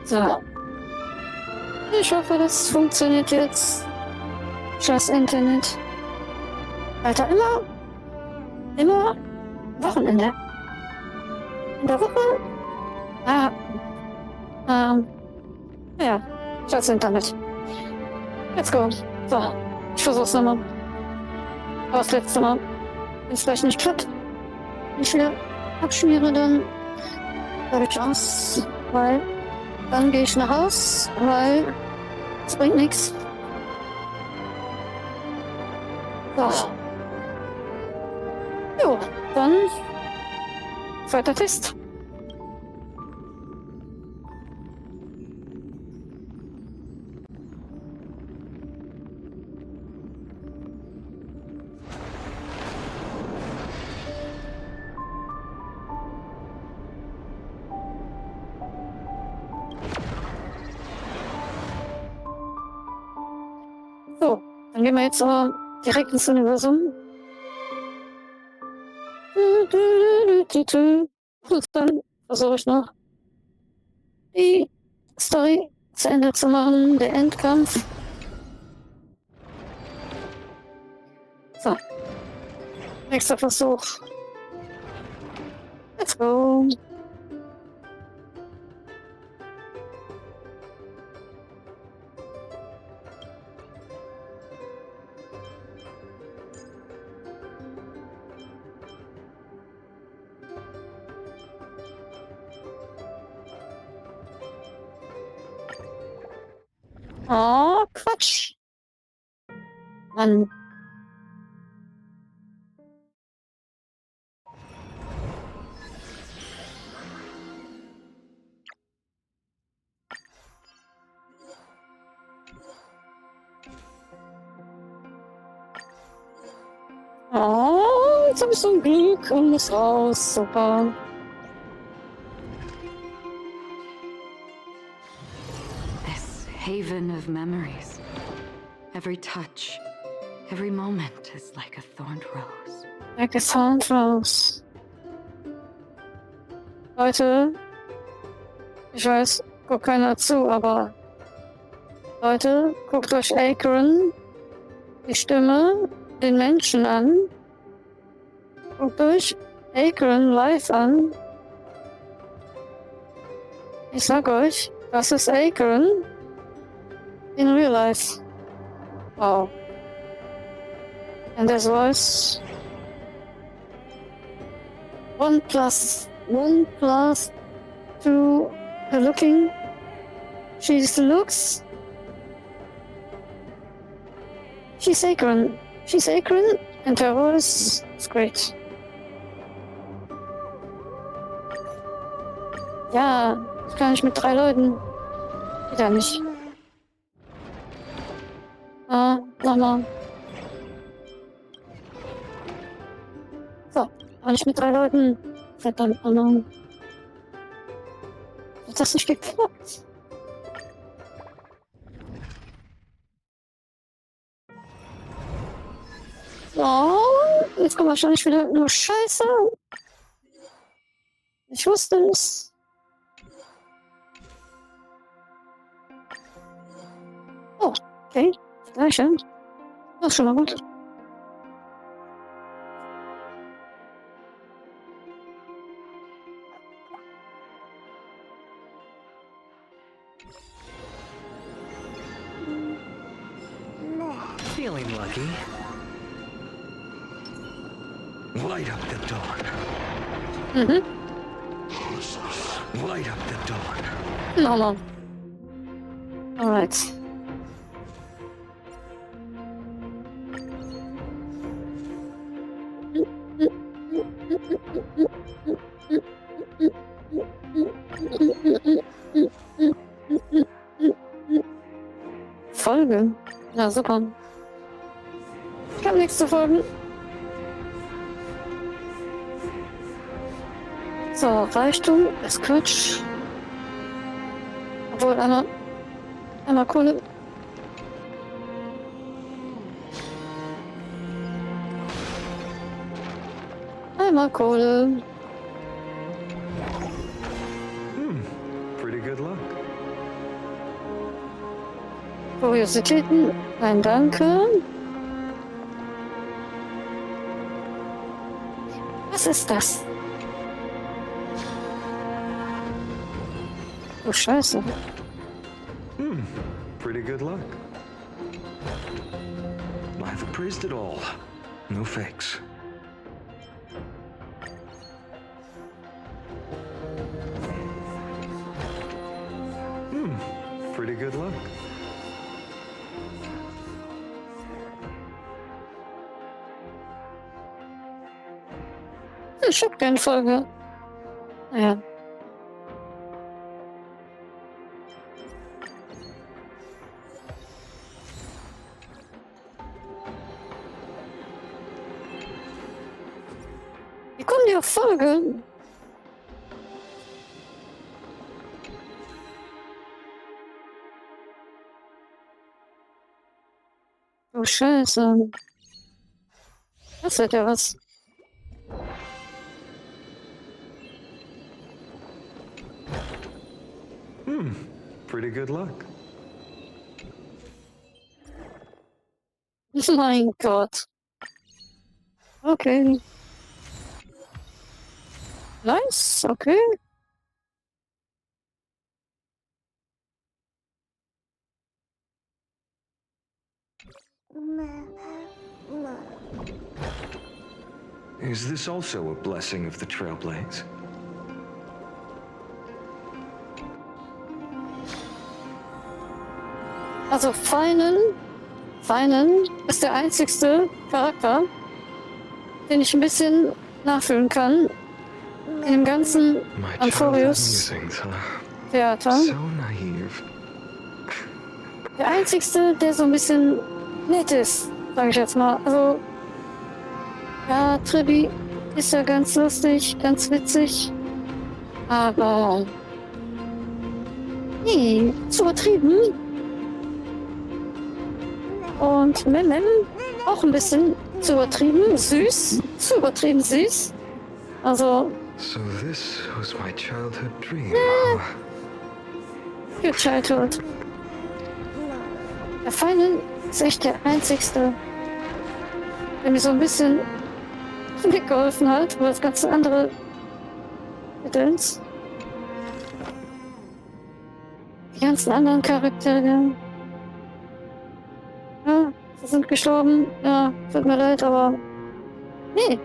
So. Ich hoffe, das funktioniert jetzt. Scheiß Internet. Alter, immer Wochenende. In der Woche? Ah, ja, scheiß Internet. Let's go. So, ich versuch's nochmal. Aber das letzte Mal. Wenn es gleich nicht klappt, wenn ich wieder abschmiere, dann bleibe ich aus, weil dann gehe ich nach Haus, weil es bringt nichts. So. Jo, dann zweiter Test. So, dann gehen wir jetzt aber direkt ins Universum. Und dann versuche ich noch die Story zu Ende zu machen, der Endkampf. So, nächster Versuch. Let's go. Oh, Quatsch. Mann. Oh, jetzt habe ich so ein Glück und muss raus. Super. This haven of memories. Every touch, every moment is like a thorned rose. Like a thorned rose. Leute, ich weiß, guckt keiner zu, aber Leute, guckt euch Akron, die Stimme, den Menschen an. Guckt euch Akron live an. Ich sag euch, das ist Akron in real life. Wow. And his voice. One plus two. Her looking. She looks. She's Akron. She's Akron, and her voice is great. Ja, das kann ich mit 3 Leuten. Wieder nicht. Ah, nochmal. So, aber nicht mit 3 Leuten. Verdammt, oh nein. Hat das nicht geklappt? Oh, jetzt kommt wahrscheinlich wieder nur Scheiße. Ich wusste es. Oh, okay. Das Gleiche. Das ist schon mal gut. Feeling lucky. Light up the dawn. Mhm. Light up the dawn. Nochmal. Alright. Folge. Ja, super. Ich habe nichts zu folgen. So, Reichtum ist Quatsch. Obwohl, einmal Kohle. Einmal Kohle. Pretty good luck. Kuriositäten. Nein, danke. Was ist das? Oh, Scheiße. Pretty good luck. I've appraised it all. No fakes. Pretty good luck. Ich hab keine Folge. Naja. Wie kommen die auf Folge? Oh, Scheiße. Das wird ja was. Pretty good luck. Mein Gott. Okay. Nice, okay. Is this also a blessing of the Trailblaze? Also Feinen ist der einzigste Charakter, den ich ein bisschen nachfühlen kann in dem ganzen My childhood Amphorius musings, huh? Theater. So naive. Der einzigste, der so ein bisschen nett ist, sage ich jetzt mal. Also, ja, Tribi ist ja ganz lustig, ganz witzig, aber nee, zu übertrieben. Und Mem auch ein bisschen zu übertrieben süß, zu übertrieben süß. Also, So this was my childhood dream, huh? für Childhood. Der Feinen ist echt der einzigste, der mir so ein bisschen mitgeholfen hat, über das ganze andere Gedöns. Die ganzen anderen Charaktere. Ja, sie sind gestorben. Ja, tut mir leid, aber nee.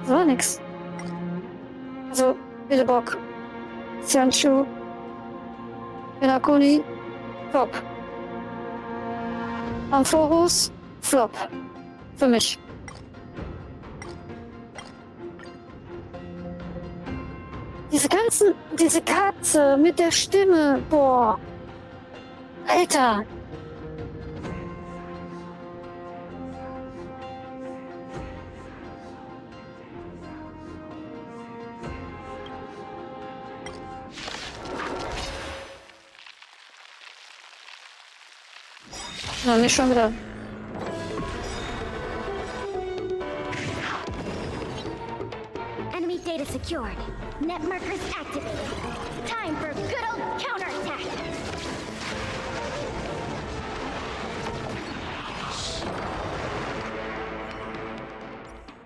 Das war nix. Also, Billebock, Xianshu, Penakuni, Flop. Amphorus, Flop. Für mich. Diese Katze mit der Stimme, boah. Alter. Na, nicht schon wieder. Enemy data secured. Net markers activated. Time for good old counterattack.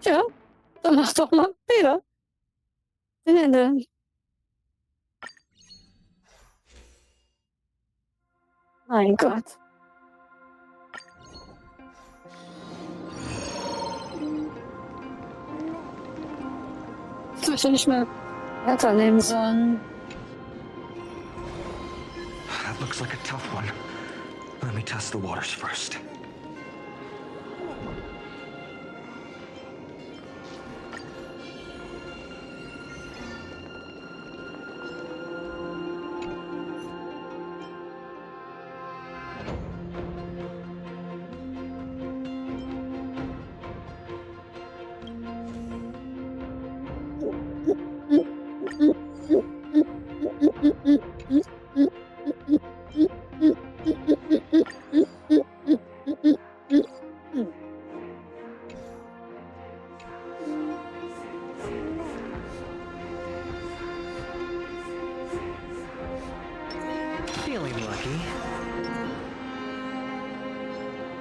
Tja, dann mach doch mal Fehler. Den Ende. Mein Gott. Ich möchte nicht mehr härter nehmen sollen. That looks like a tough one. Let me test the waters first.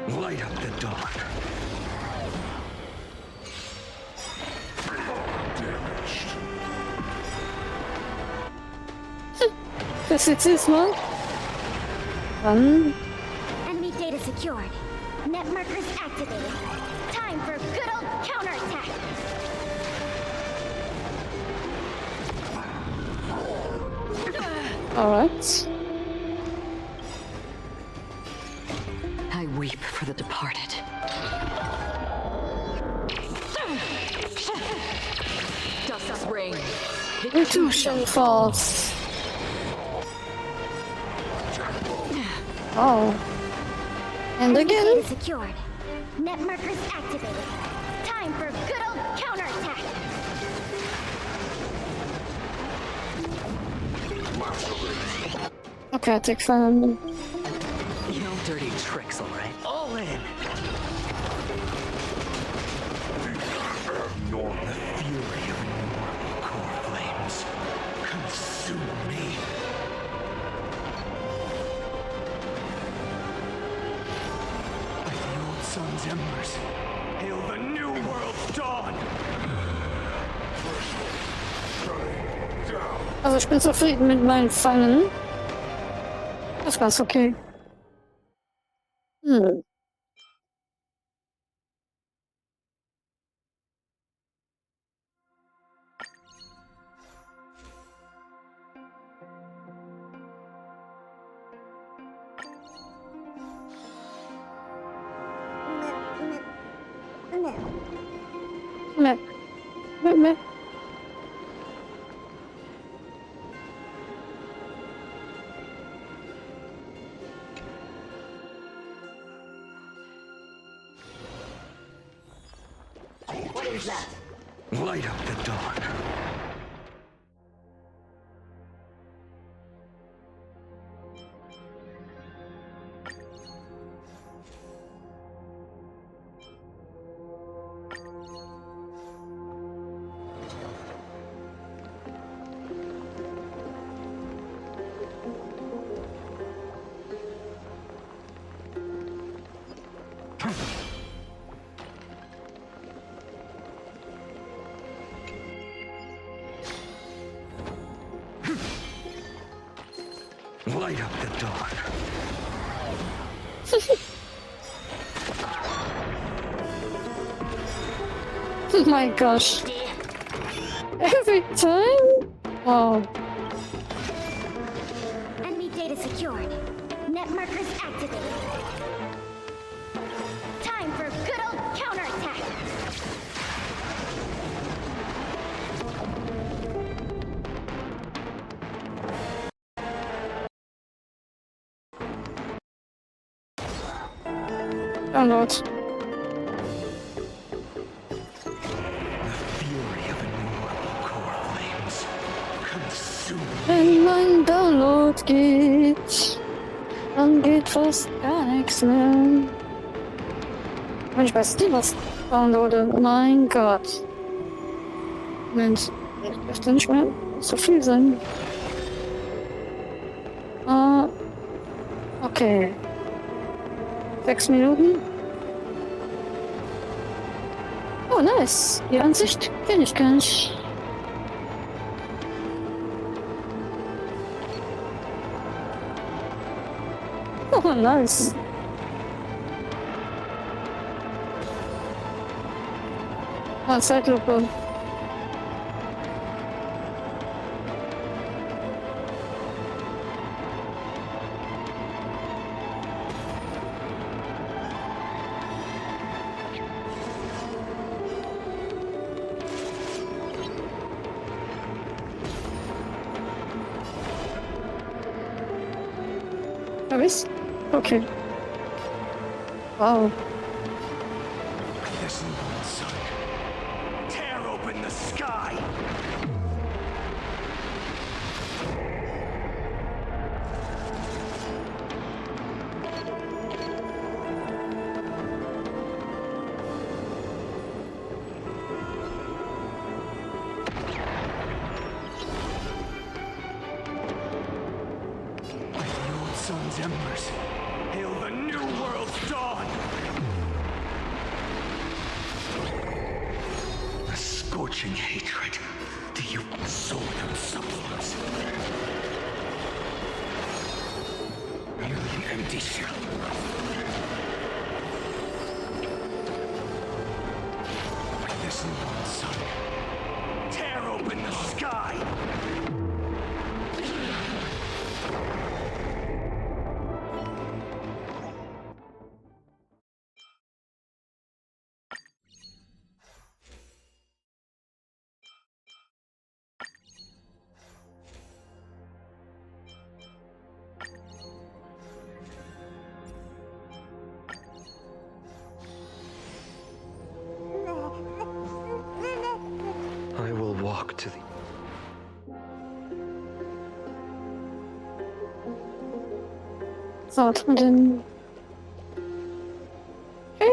Light up the dawn. Das jetzt ist mal. Dann. Enemy data secured. Net markers activated. Time for good old counterattack. Alright. I weep for the departed. Dust's reign. Intuition false. Oh. And Enemy again. data secured. Net markers activated. Time for good old counterattack. Okay, take fun. No dirty tricks, all right? All in. The fury of innumerable core flames consume me. Like the old sun's embers, hail the new world's dawn. Also ich bin zufrieden mit meinen Fallen. Das ist ganz okay. Hm. Meh. Meh, meh. Light up the dawn. Light up the dawn. Oh my gosh. Every time? Wow. Enemy data secured. Net markers activated. Time for good old counterattack. Download. The fury of innumerable core flames consume me. Wenn mein Download geht, dann geht fast gar nichts mehr. Wenn ich bei Steam was downloade, oh mein Gott. Moment, das dürfte nicht mehr so viel sein. Okay. 6 Minuten. Oh, nice. Die Ansicht kenne ich gar nicht. Oh, nice. Ah, Zeitlupe. Was? Okay. Wow. This newborn sun. Tear open the sky. Like the old sun's embers, hail the new world's dawn. scorching hatred to you sold and substance. Merely an empty shell. With this newborn sun, tear open the sky! I will walk to the... So, und dann. Okay.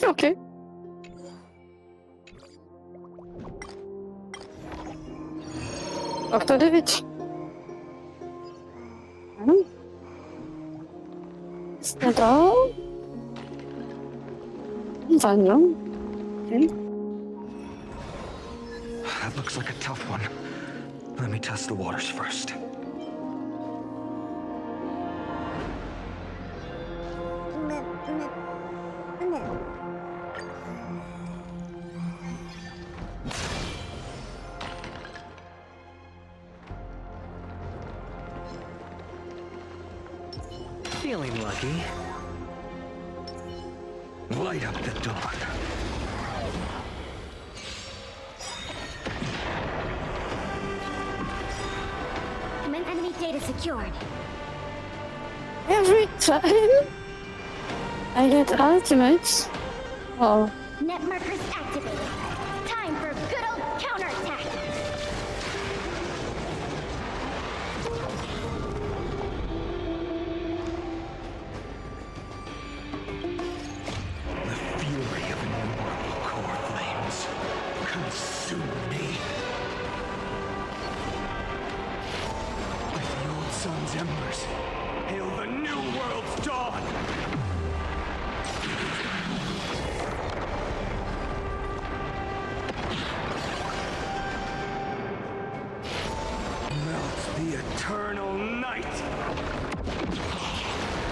Okay. Dr. David. Ist der da? Sein, ja. Okay. That looks like a tough one. Let me test the waters first. Feeling lucky. Light up the dawn. Command enemy data secured. Every time I get ultimates. Oh, Net markers activated. Time for good old counterattack. The fury of innumerable core flames consume me. With the old sun's embers, hail the new world's dawn! Melt the eternal night!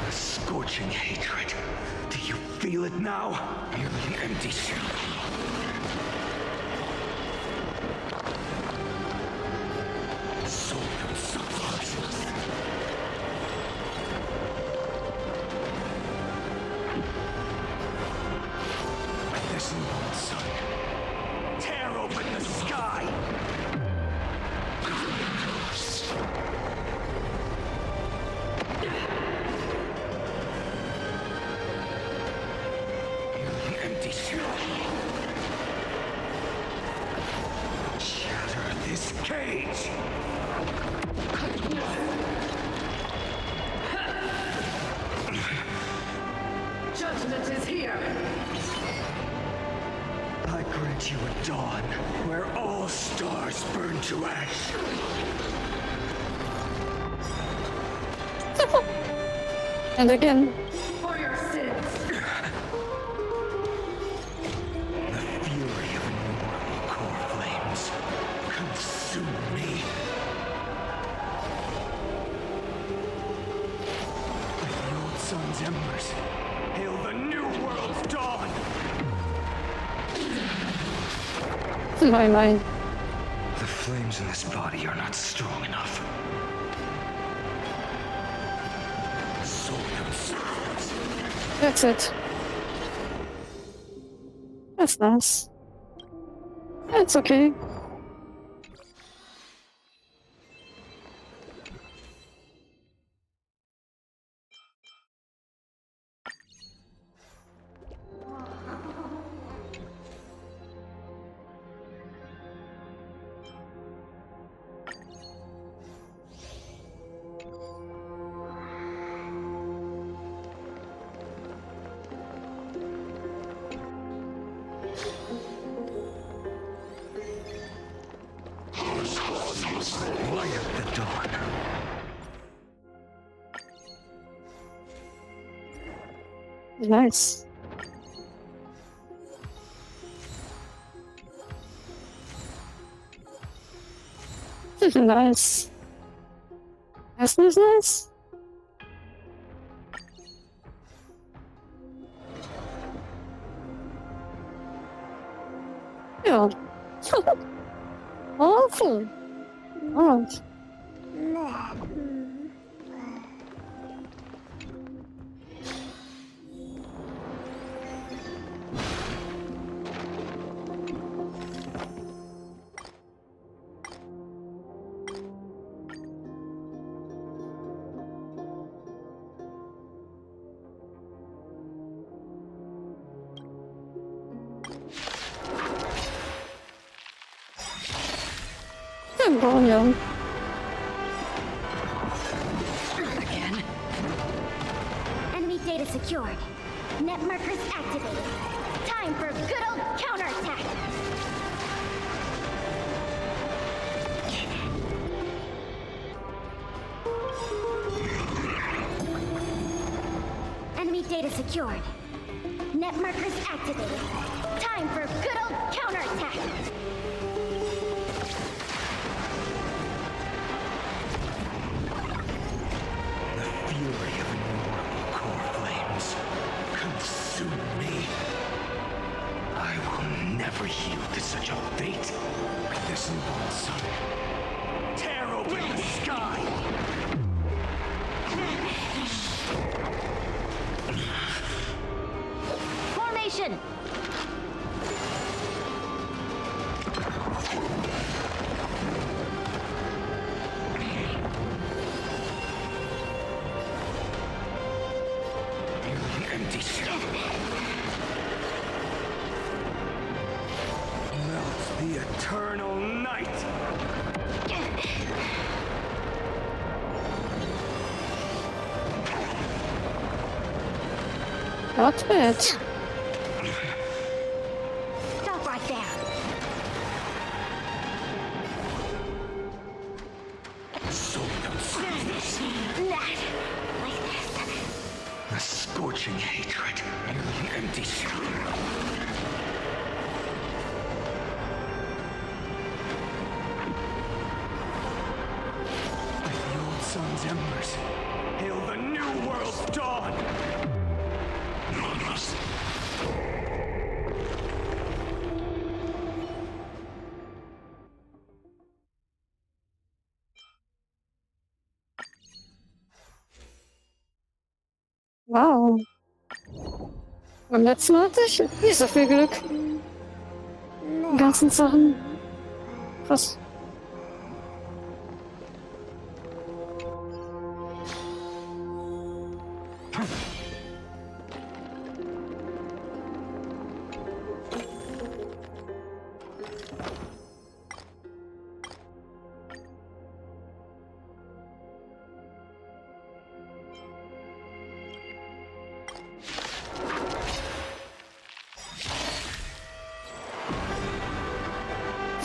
A scorching hatred. Do you feel it now? Merely an empty shell. Soul and substance. With this newborn sun, tear open the sky! Merely empty shell. Shatter this cage! Judgment is here! I grant you a dawn where all stars burn to ash. and again. For your sins! The fury of innumerable core flames consume me. With the old sun's embers, hail the new world's dawn! My mind. The flames in this body are not strong enough. Soul themselves. That's it. That's nice. That's okay. Light up the dawn. Nice. Nice. That's nice. Ja. Awful. Alright. Again. Enemy data secured. Net markers activated. Time for good old counterattack. Enemy data secured. Net markers activated. Time for good old counterattack. Fury of innumerable core flames consume me. I will never yield to such a fate. With this newborn sun, tear open the sky. Formation! Empty shell. Melts the eternal night. Not bad. Stop right there. So without sadness, That. Like this. a scorching hatred, the empty shell. Like the old sun's embers, hail the new world's dawn. Wow. Beim letzten Mal hatte ich nicht so viel Glück. Die ganzen Sachen. Krass.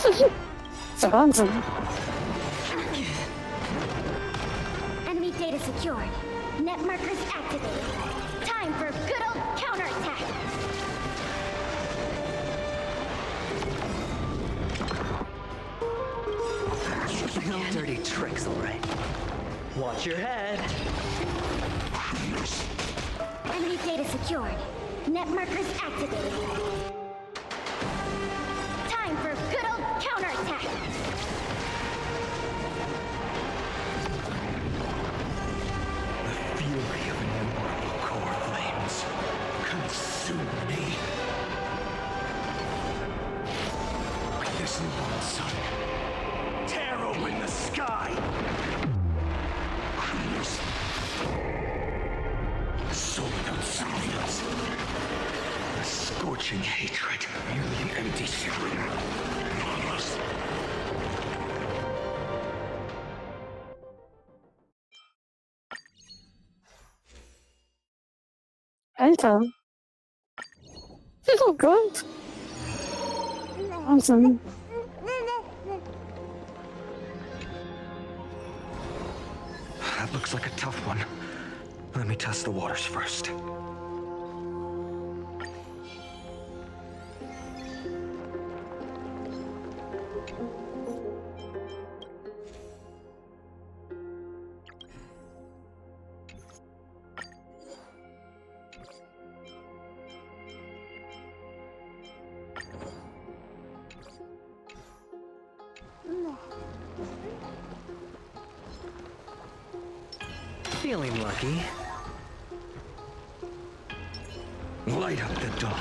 Das ist der Wahnsinn. Enemy data secured. Net markers activated. Time for good old counterattack. No dirty tricks, all right. Watch your head. Enemy data secured. Net markers activated. Time for good old counterattack. The fury of innumerable core flames consume me. With this newborn sun, tear open the sky. So without silence, a scorching hatred, merely an empty shell. Alter. Oh Gott. Wahnsinn. looks like a tough one. Let me test the waters first. Feeling lucky. Light up the dawn.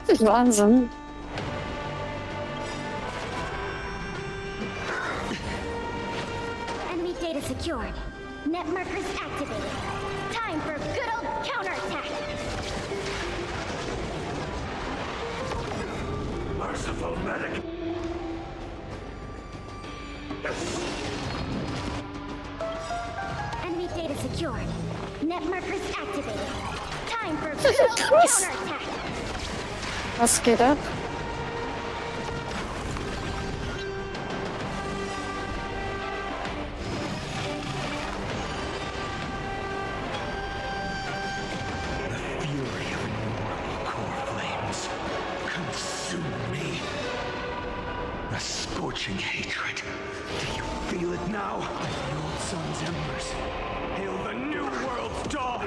Das ist Wahnsinn. Enemy data secured. Net markers activated. Time for good old counterattack. Merciful medic. Enemy data secured. Net markers activated. Time for good old counterattack. Was geht ab? The fury of immortal core flames consume me. A scorching hatred. Do you feel it now? The old sun's embers. Hail the new world's dawn!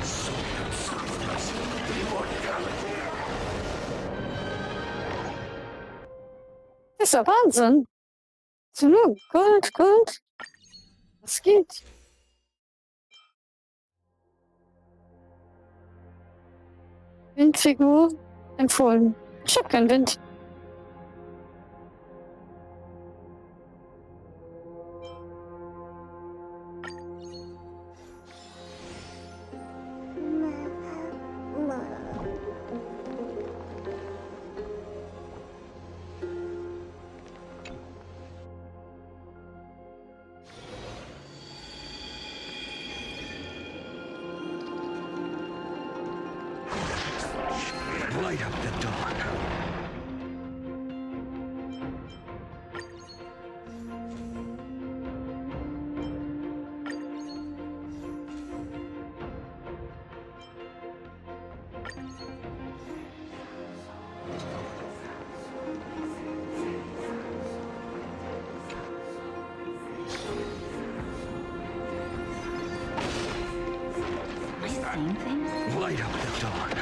Soul substance, immortality. Das ist ja Wahnsinn. So nur Gold, Gold. Was geht? Windfigur empfohlen. Ich hab keinen Wind. Light up the dawn. Am I seeing things? Light up the dawn.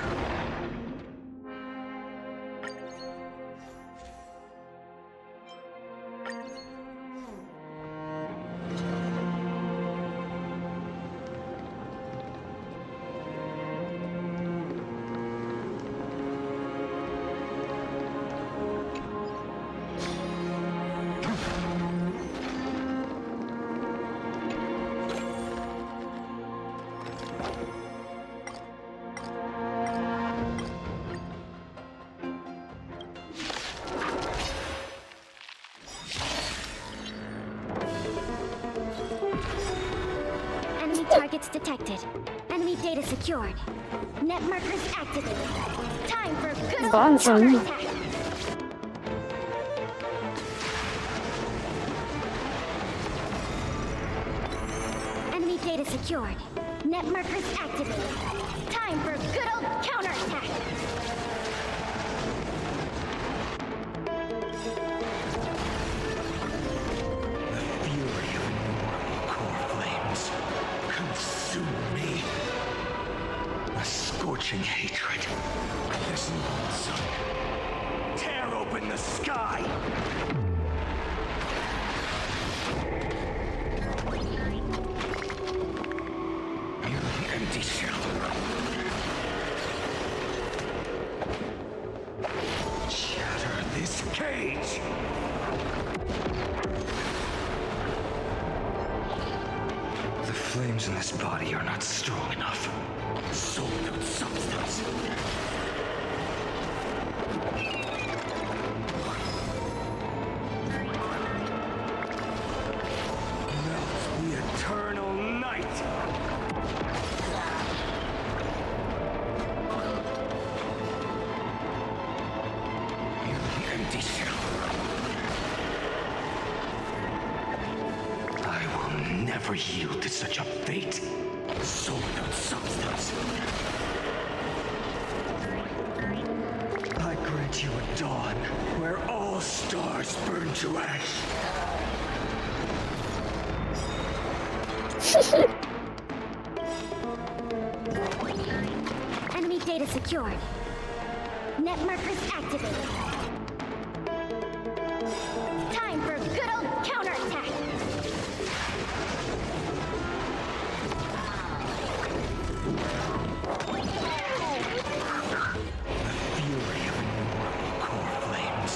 Enemy targets detected. Enemy data secured. Net markers activated. Time for good old Wahnsinn. counterattack. Enemy data secured. Net markers activated. Time for good old counterattack. The fury of immortal core flames consume me. A scorching hatred. This new sun. Tear open the sky! You empty shell. Shatter this cage! The flames in this body are not strong enough. Soul without substance. Melt the eternal night. Merely empty shell. I will never yield to such a fate. Soul without substance. I grant you a dawn where all stars burn to ash. Enemy data secured. Net markers activated. Time for good old counterattack. Fury of innumerable core flames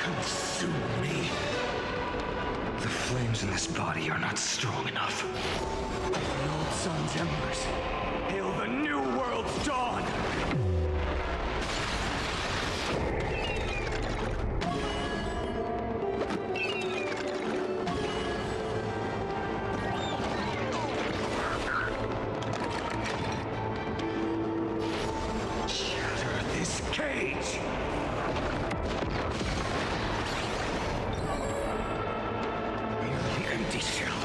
consume me. The flames in this body are not strong enough. The old sun's embers hail the new world's dawn. Shatter this cage. Merely empty shell.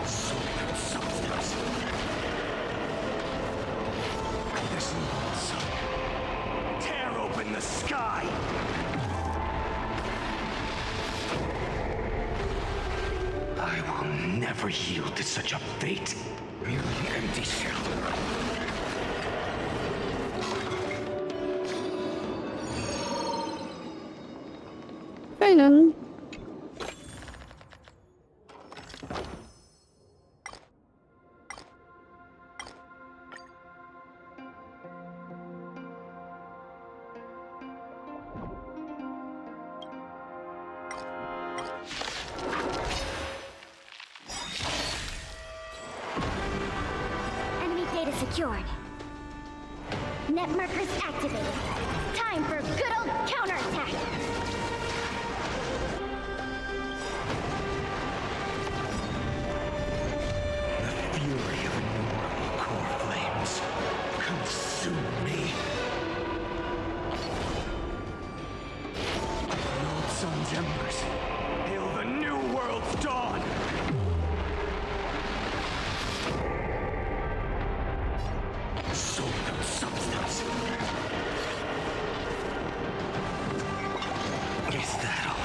Soul without substance. Listen, son. Tear open the sky. I will never yield to such a fate. Merely empty shell. Feinen. Enemy data secured. Net markers activated. Time for good old counterattack. The fury of innumerable core flames consume me. The old sun's embers hail the new world's dawn. Soul without substance. Is that all?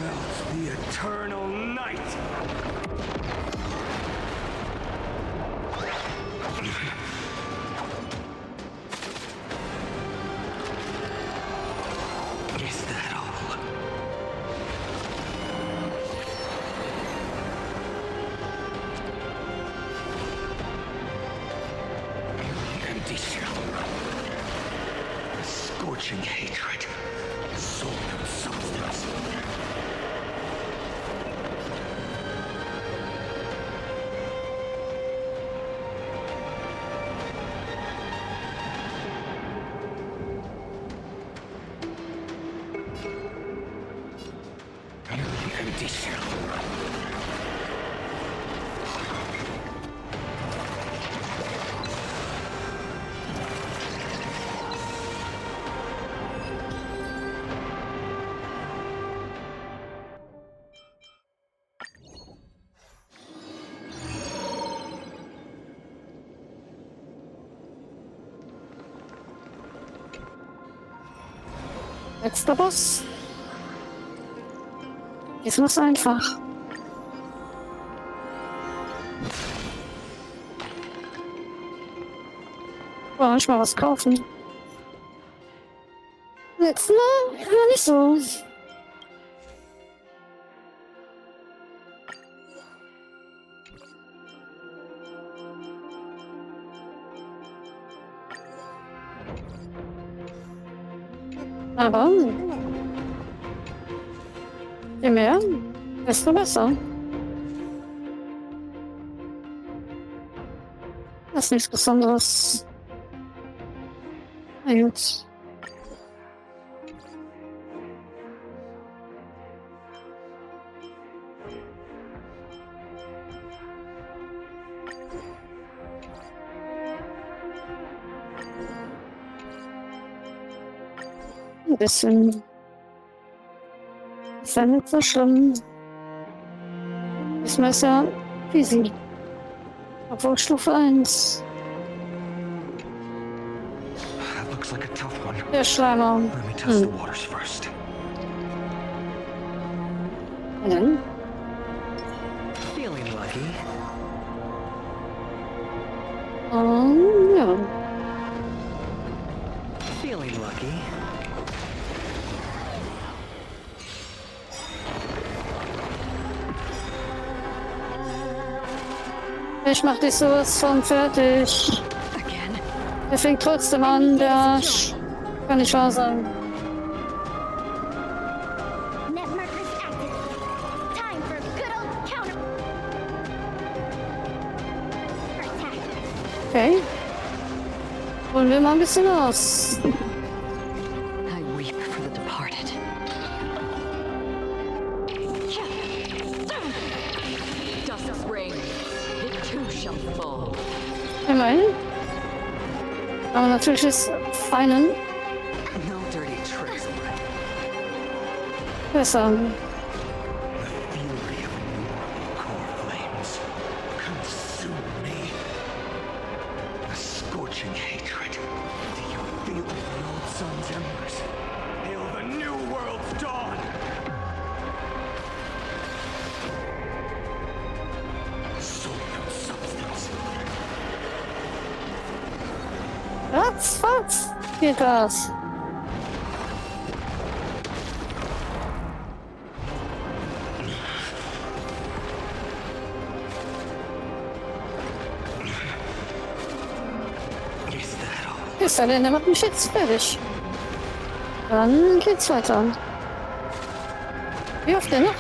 Melt the eternal night. Is that all? Merely empty shell. A scorching hatred. Soul without substance. Merely empty shell. Letzter Boss. Jetzt muss einfach. Boah, ich mal was kaufen. Jetzt, ne? Ja, nicht so. Aber je mehr, desto besser. Das ist nichts Besonderes. Na gut. Ein bisschen. Ist ja nicht so schlimm. Diesmal ist ja easy. Obwohl Stufe 1. That looks like a tough one. Der Schleimer. Let me test the waters first. Und dann? Feeling lucky. Ja. Feeling lucky. Ich mach dich sowas von fertig. Again. Der fängt trotzdem an, der Arsch. Kann nicht wahr sein. Net markers active. Time for good old counter attack. Okay. Holen wir mal ein bisschen aus. I weep for the departed. Dust's reign. It too shall fall. Immerhin. Aber natürlich ist Feinen No dirty tricks, alright. besser. The fury of innumerable core flames consume me. A scorching hatred. Do you feel the old sun's embers? Hail the new world's dawn! Soul and substance. Ratzfatz geht das. Is that all? Ist er denn, der macht mich jetzt fertig. Dann geht's weiter. Wie oft denn noch?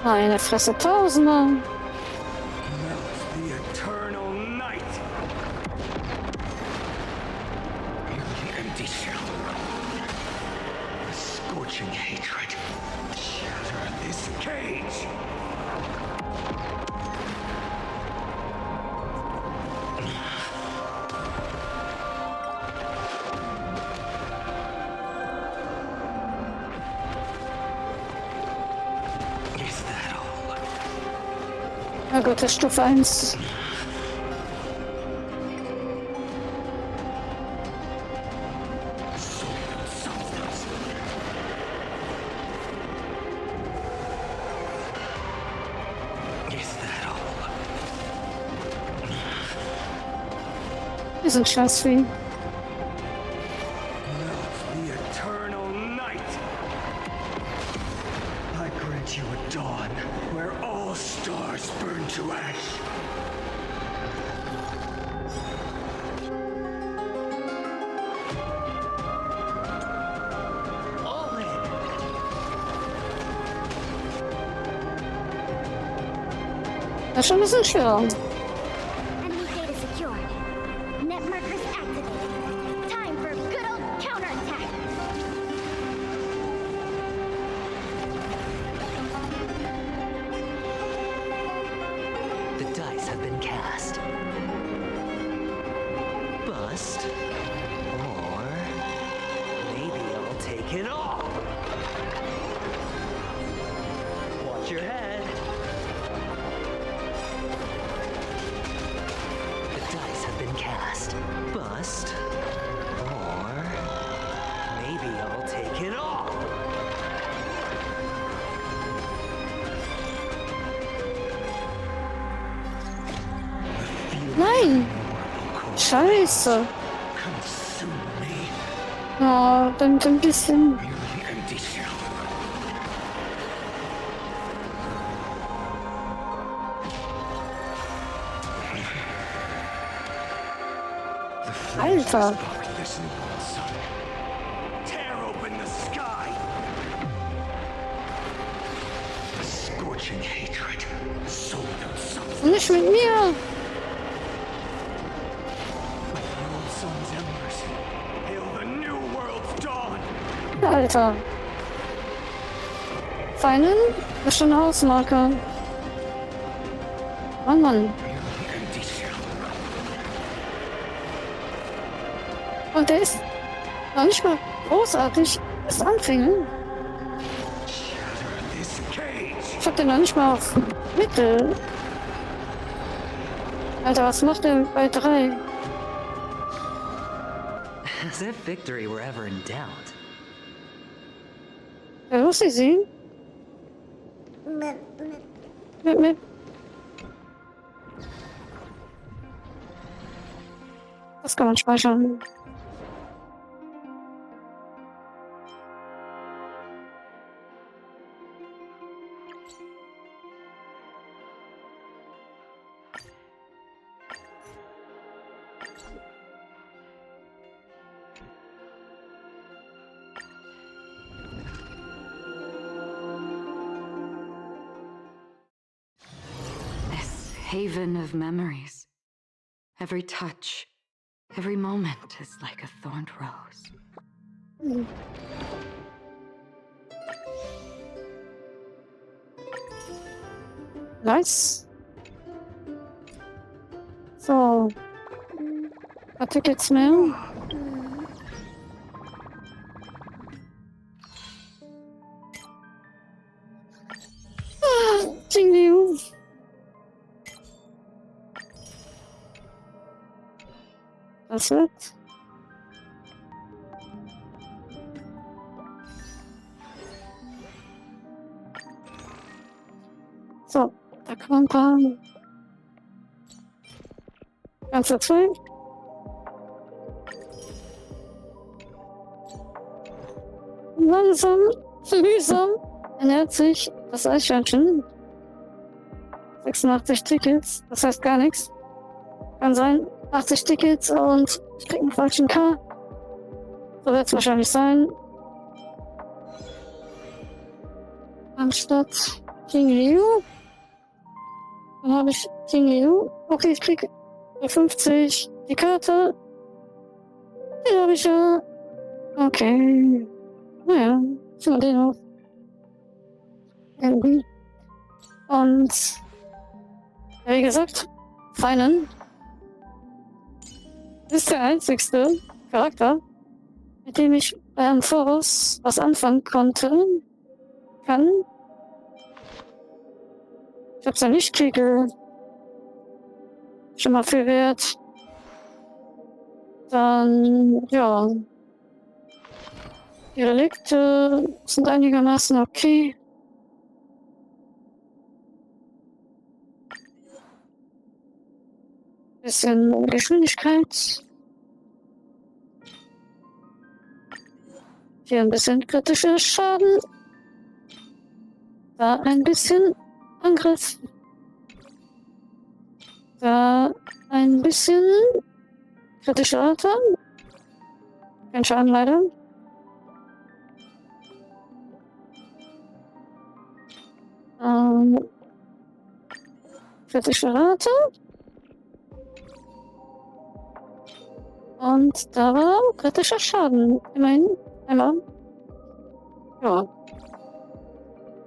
Meine Fresse, Tausender. Melt the eternal night! Hear the empty shell. A scorching hatred. Shatter this cage! Is that all? Na gut, das ist Stufe 1. Soul and substance. Is that all? Wir sind Scheißvieh. Melt the eternal night! I grant you a dawn where all stars burn to ash. All in! Das ist schon ein bisschen schwerer. Enemy data secured. Net markers activated. Time for good old counterattack. The dice have been cast. Bust. Or maybe I'll take it all. Watch your head. The dice have been cast. Bust. Or maybe I'll take it all. Nein! Scheiße. Consume me. Oh, dann ein bisschen. Hear the empty shell. The flames Alter. that spark this newborn sun. Tear open the sky. The scorching hatred. So without substance. Nicht mit mir! Like the old sun's embers. Hail the new world's dawn. Alter. Feinen? Das ist schon eine Hausmarke. Mann, Mann. Empty shell. Und der ist noch nicht mal großartig. Das Anfängen. Shatter this cage. Ich hab den noch nicht mal auf Mittel. Alter, was macht der bei 3? As if victory were ever in doubt. Ja, wo ist sie? Mit. Das kann man speichern. This haven of memories. Every touch, every moment is like a thorned rose. Nice. So. Paar Tickets mehr. Jingliu. Das wird. So, da kann man ein paar ganze Zeug. Langsam, mühsam ernährt sich das Eichhörnchen. 86 Tickets, das heißt gar nichts. Kann sein, 80 Tickets und ich krieg einen falschen K. So wird es wahrscheinlich sein. Anstatt King Liu. Dann habe ich King Liu. Okay, ich krieg für 50 die Karte. Die habe ich ja. Okay. Naja, schon mal den auf. Irgendwie. Und ja, wie gesagt, Feinen ist der einzigste Charakter, mit dem ich im Voraus was anfangen kann. Ich hab's ja nicht kriege. Schon mal viel wert. Dann, ja. Die Relikte sind einigermaßen okay. Bisschen Geschwindigkeit. Hier ein bisschen kritischer Schaden. Da ein bisschen Angriff. Da ein bisschen kritischer Alter. Kein Schaden leider. Kritische Rate. Und da war kritischer Schaden. Immerhin. Einmal. Ja.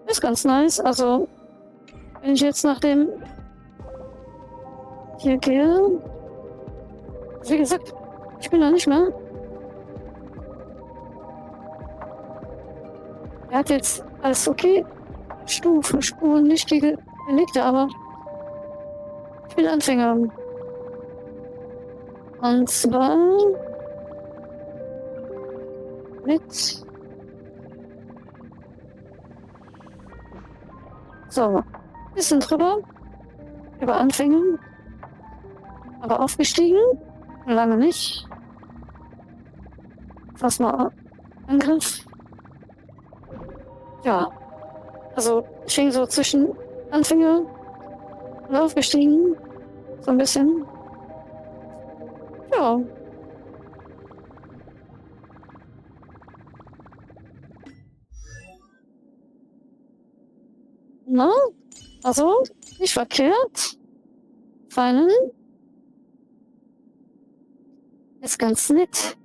Ist ganz nice. Also, wenn ich jetzt nach dem hier gehe. Wie gesagt, ich bin da nicht mehr. Er hat jetzt alles okay. Stufen, Spuren, nicht die Gelegte, aber ich bin Anfänger. Und zwar mit so, bisschen drüber, über Anfänger, aber aufgestiegen, lange nicht. Fast mal Angriff. Ja, also ich hing so zwischen Anfänger und aufgestiegen, so ein bisschen. Ja, Na? Also, nicht verkehrt. Feinen. Ist ganz nett.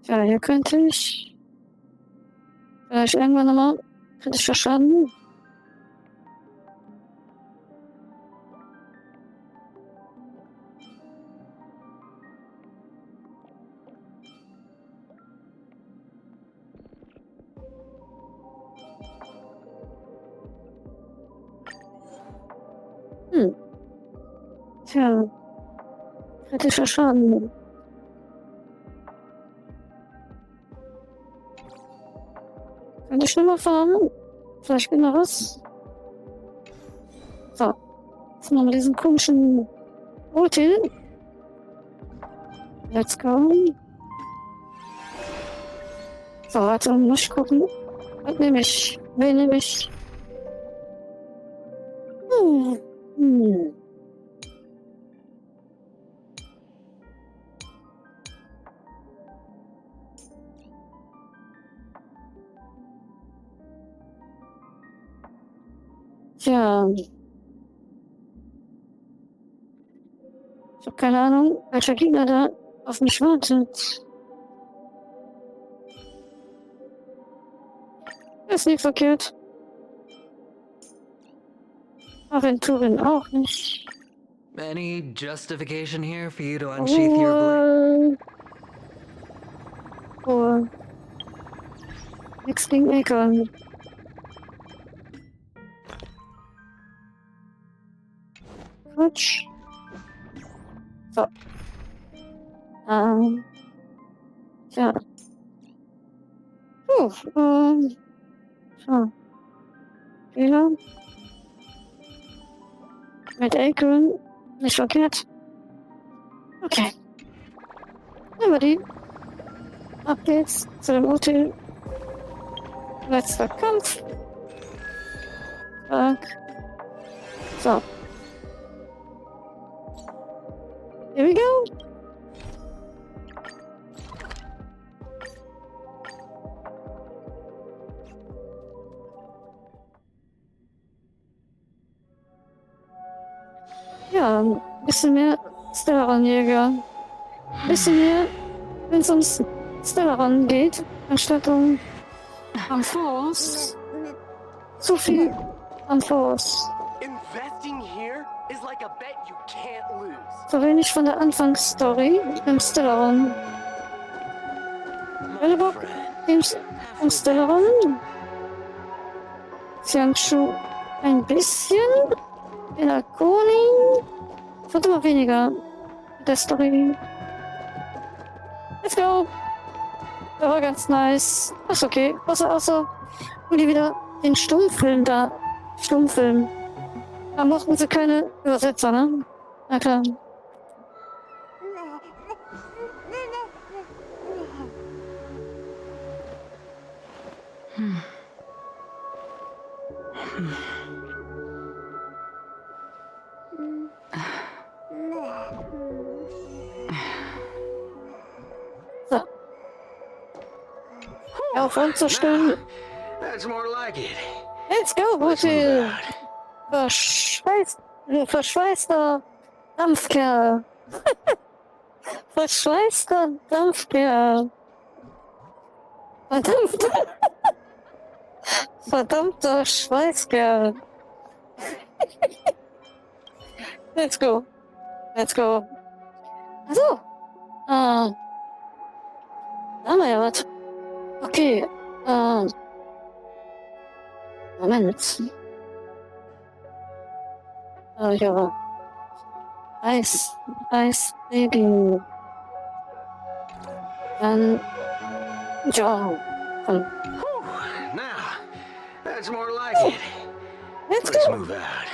Ja, hier könnte ich vielleicht irgendwann nochmal kritischer Schaden. Tja, kritischer Schaden. Könnte ich schlimmer fahren? Vielleicht geht noch was. So. Jetzt machen wir diesen komischen Ulti. Let's go. So, warte, muss ich gucken. Was nehme ich? Wen nehme ich? Hm. Tja. Ich habe keine Ahnung, welcher Gegner da auf mich wartet. Ist nicht verkehrt. Aventurin auch nicht. Any justification here for you to unsheath your blade? Ruhe. Nix gegen Eckern. Quatsch. So. Tja. So. Fehler. Mit Eckern. Nicht verkehrt. Okay. Nehmen wir die. Ab geht's zu dem Hotel. Letzter Kampf. Zack. So. Here we go. Ja, ein bisschen mehr Stellaron-Jäger. Ein bisschen mehr, wenn es ums Stellaron geht, anstatt um Force. Zu viel an Force. Investing here is like a bet you can't lose. So wenig von der Anfangsstory im Stellaron. Bock im Stellaron. Xiangshu ein bisschen. Elakoni. Wird immer weniger der Story. Let's go. Der war ganz nice. Ist okay. Außer, wo die wieder den Stummfilm da. Stummfilm. Da mochten sie keine Übersetzer, ne? Na klar. So. Ja, auf uns zu stellen. That's more like it. Let's go, Gute. Verschweißter Dampfkerl. Verschweißter Dampfkerl. Verdammter Schweißkerl. Let's go. Let's go. Also. Da haben wir ja was. Okay. Moment. Ja. Eis, Baby. Dann. Ja. Komm. Now, that's more like it. Let's Let's go. move out.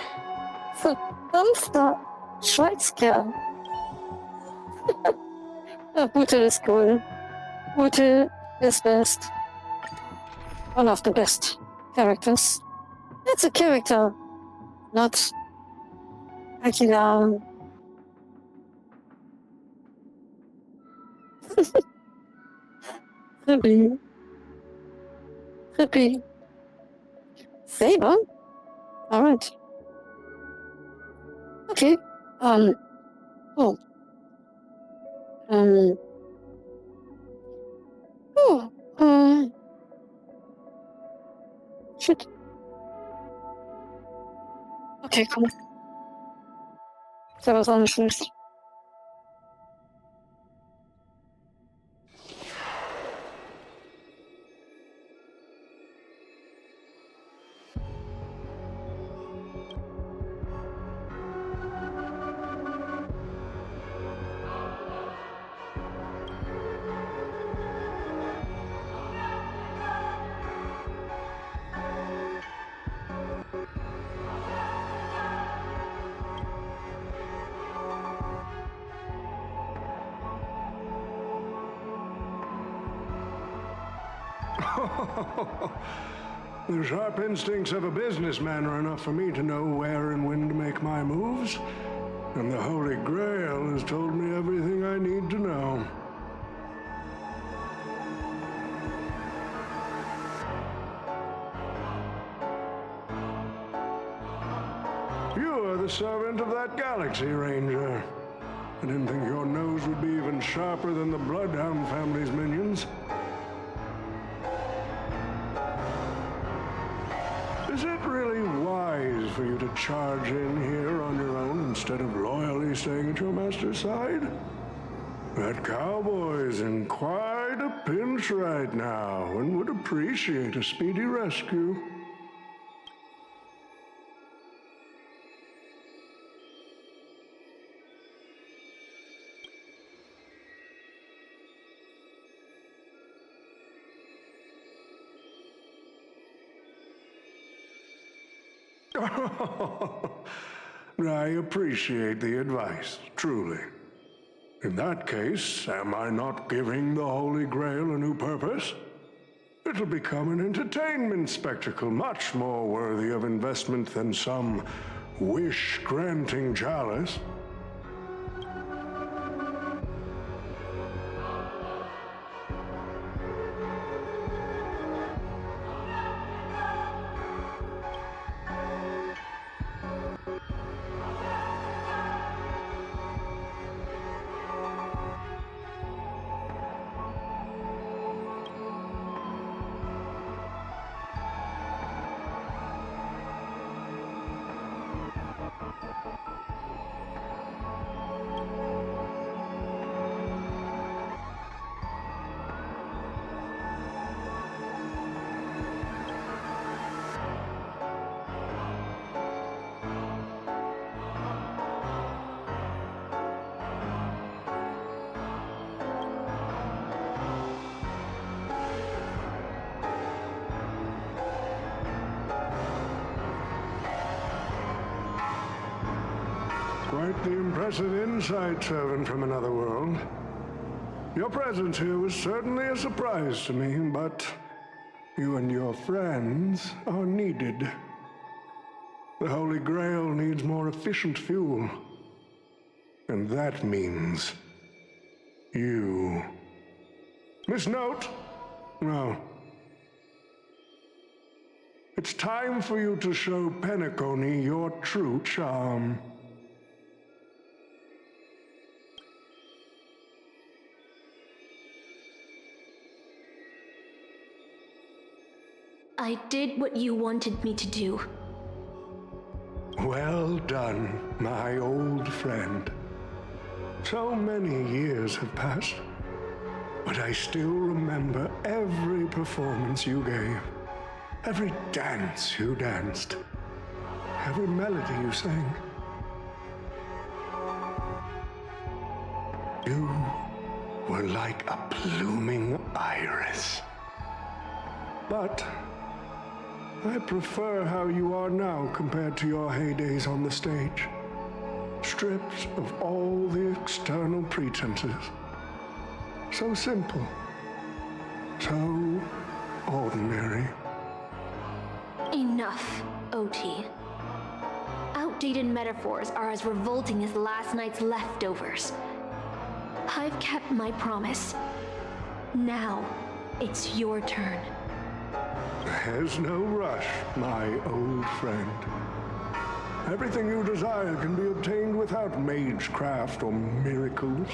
Verdammter Schweizkerl. Ja, Gute ist cool. Gute is best. One of the best characters. That's a character. Not Akira. Hippie. Hippie. Saber? Alright. Okay. Oh. Um. Oh. Shit. Okay, komm. Servus, auch nicht schlecht. The sharp instincts of a businessman are enough for me to know where and when to make my moves. And the Holy Grail has told me everything I need to know. You are the servant of that galaxy, Ranger. I didn't think your nose would be even sharper than the Bloodhound family's minions. Is it really wise for you to charge in here on your own instead of loyally staying at your master's side? That cowboy's in quite a pinch right now and would appreciate a speedy rescue. I appreciate the advice, truly. In that case, am I not giving the Holy Grail a new purpose? It'll become an entertainment spectacle much more worthy of investment than some wish-granting chalice. Quite the impressive insight, servant from another world. Your presence here was certainly a surprise to me, but you and your friends are needed. The Holy Grail needs more efficient fuel. And that means you. Miss Note? No. It's time for you to show Penacony your true charm. I did what you wanted me to do. Well done, my old friend. So many years have passed, but I still remember every performance you gave, every dance you danced, every melody you sang. You were like a blooming iris. But I prefer how you are now compared to your heydays on the stage. Stripped of all the external pretenses. So simple. So ordinary. Enough, OT. Outdated metaphors are as revolting as last night's leftovers. I've kept my promise. Now, it's your turn. There's no rush, my old friend. Everything you desire can be obtained without magecraft or miracles.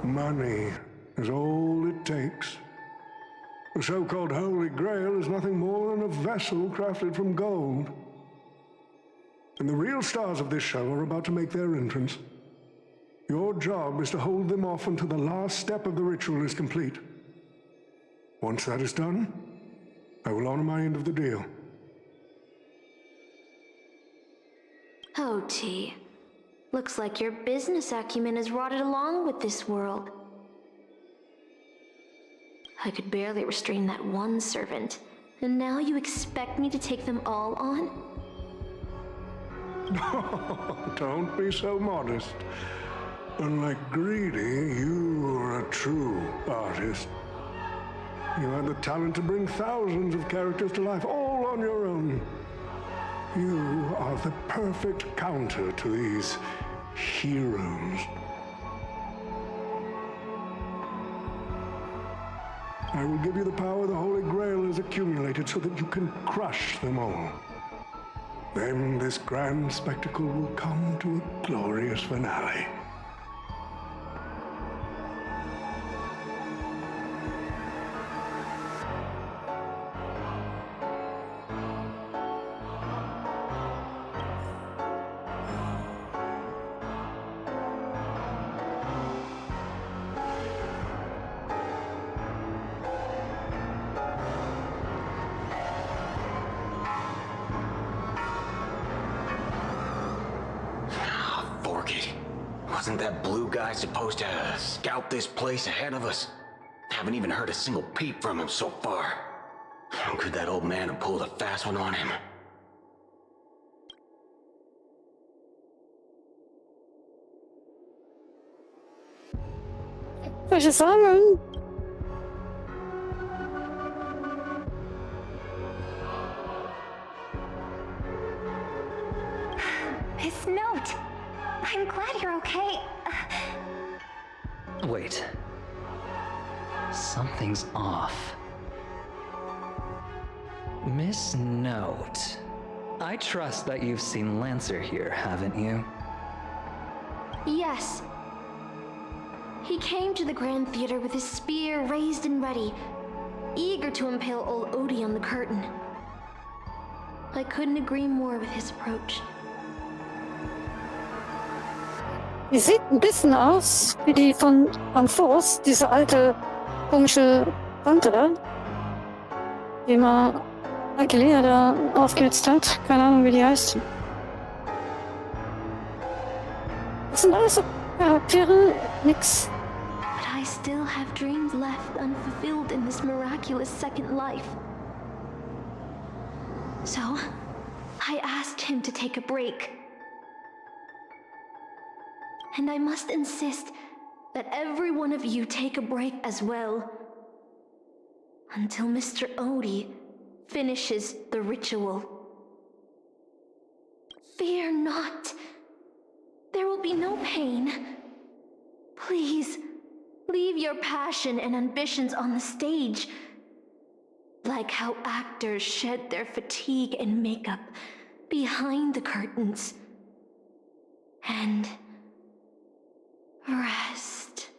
Money is all it takes. The so-called Holy Grail is nothing more than a vessel crafted from gold. And the real stars of this show are about to make their entrance. Your job is to hold them off until the last step of the ritual is complete. Once that is done, I will honor my end of the deal. OT. Looks like your business acumen has rotted along with this world. I could barely restrain that one servant, and now you expect me to take them all on? Don't be so modest. Unlike Greedy, you are a true artist. You have the talent to bring thousands of characters to life all on your own. You are the perfect counter to these heroes. I will give you the power the Holy Grail has accumulated so that you can crush them all. Then this grand spectacle will come to a glorious finale. Wasn't that blue guy supposed to scout this place ahead of us? Haven't even heard a single peep from him so far. Could that old man have pulled a fast one on him? Welche sagen? This note. I'm glad you're okay. Wait. Something's off. Miss Note. I trust that you've seen Lancer here, haven't you? Yes. He came to the Grand Theater with his spear raised and ready, eager to impale old Odie on the curtain. I couldn't agree more with his approach. Die sieht ein bisschen aus wie die von Force, diese alte, komische Tante da, die mal Aguilera da aufgehetzt hat. Keine Ahnung, wie die heißt. Das sind alles so Charaktere, nix. But I still have dreams left unfulfilled in this miraculous second life. So, I asked him to take a break. And I must insist that every one of you take a break as well. Until Mr. Odie finishes the ritual. Fear not. There will be no pain. Please, leave your passion and ambitions on the stage. Like how actors shed their fatigue and makeup behind the curtains. And rest.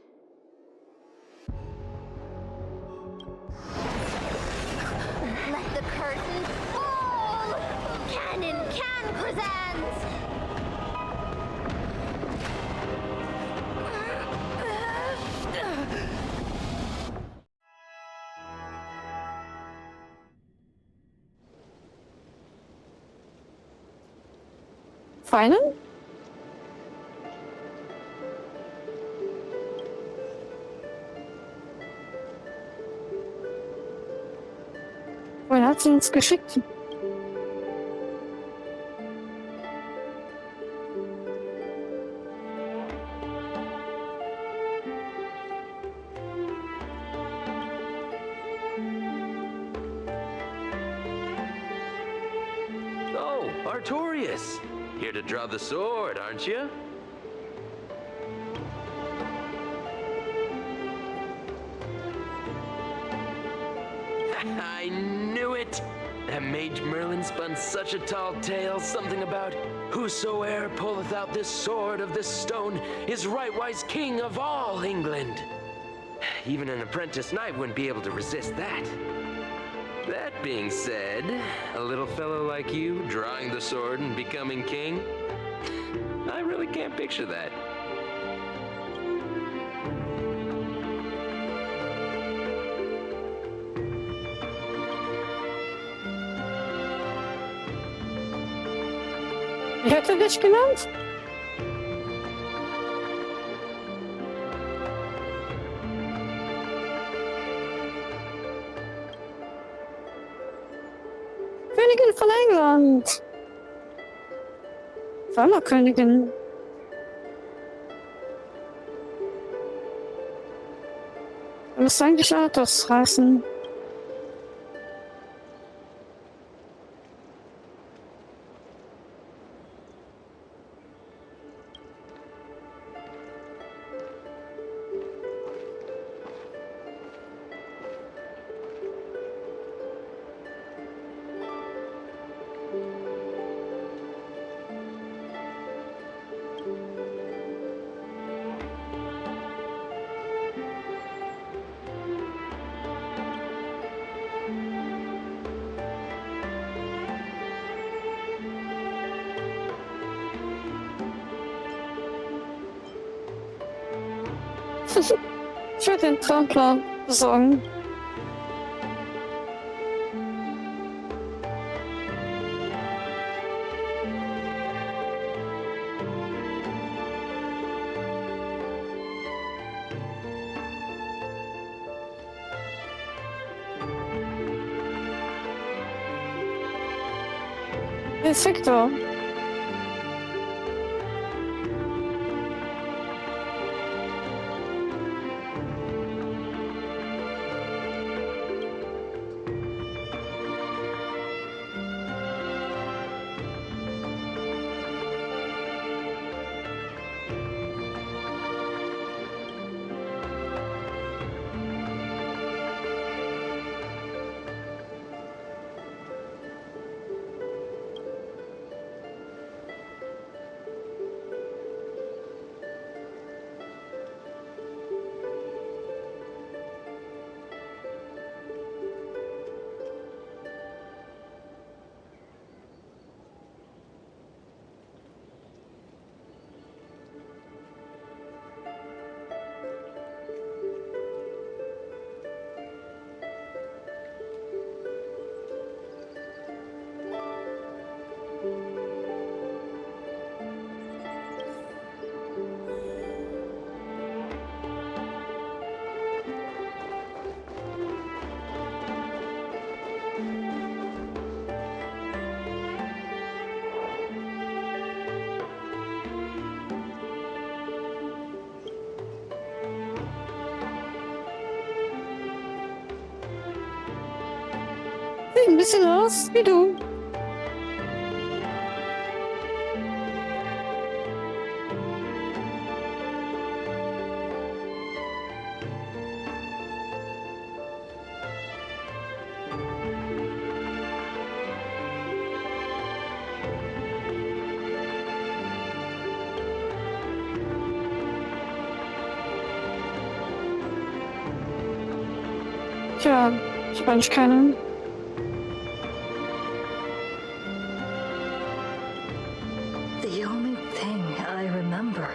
Let the curtain fall! Cannon can present! Final? Wohin hat sie uns geschickt? Oh, Artorias! Here to draw the sword, aren't you? I knew it! That Mage Merlin spun such a tall tale, something about whosoe'er pulleth out this sword of this stone is rightwise king of all England. Even an apprentice knight wouldn't be able to resist that. That being said, a little fellow like you drawing the sword and becoming king, I really can't picture that. Wie hat er dich genannt? Königin von England. Sommerkönigin. Er müsste eigentlich Athos heißen. Ich würde den Trampler besorgen. Insektor. Sieht ein bisschen aus wie du. Tja, ich habe eigentlich keine. The only thing I remember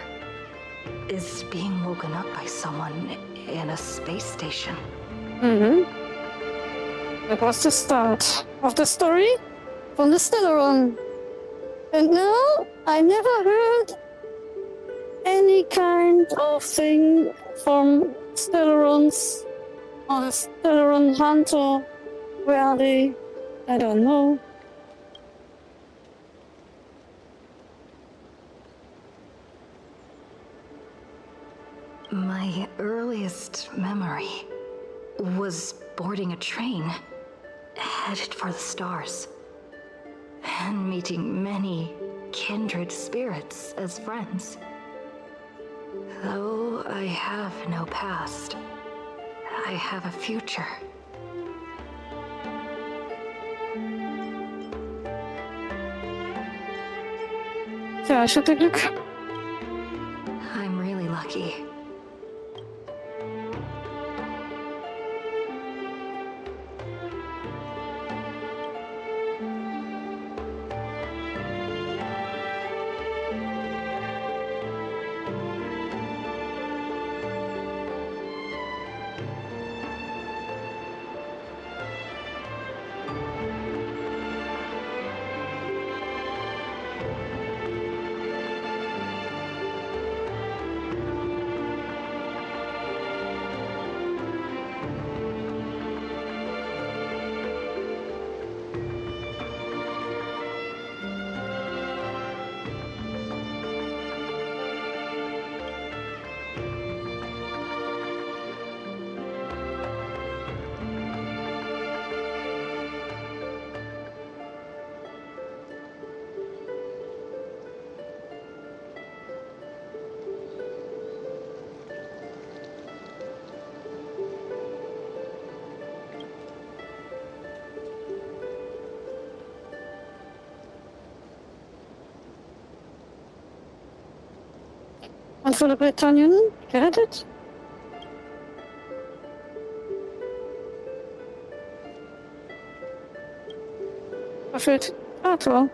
is being woken up by someone in a space station. That was the start of the story from the Stellaron. And now I never heard any kind of thing from Stellarons or the Stellaron Hunter. Where are they? I don't know. My earliest memory was boarding a train, headed for the stars, and meeting many kindred spirits as friends. Though I have no past, I have a future. Tja, ich hatte Glück. I'm really lucky. Und wurde Britannien gerettet? Verfehlt Arthur.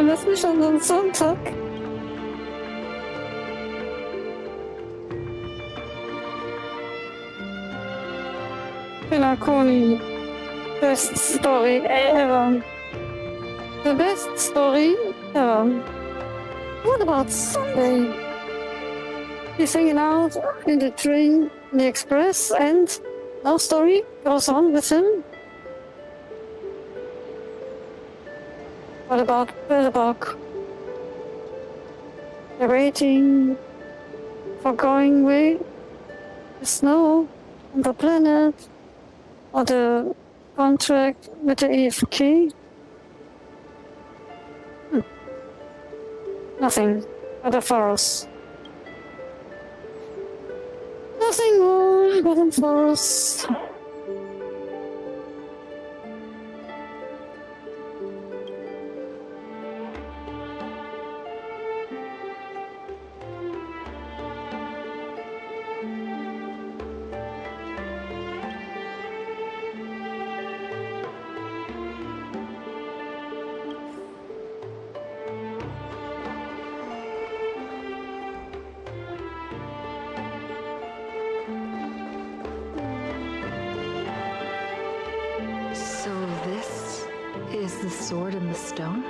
Lass mich an den Sonntag. Pelaconi. Best story ever. The best story ever. What about Sunday? He's hanging out in the train, in the express, and no story goes on with him. What about Bellbog? They're waiting for going away. The snow on the planet, or the contract with the AFK. Nothing but a forest. Nothing more but a forest. So this is the sword in the stone?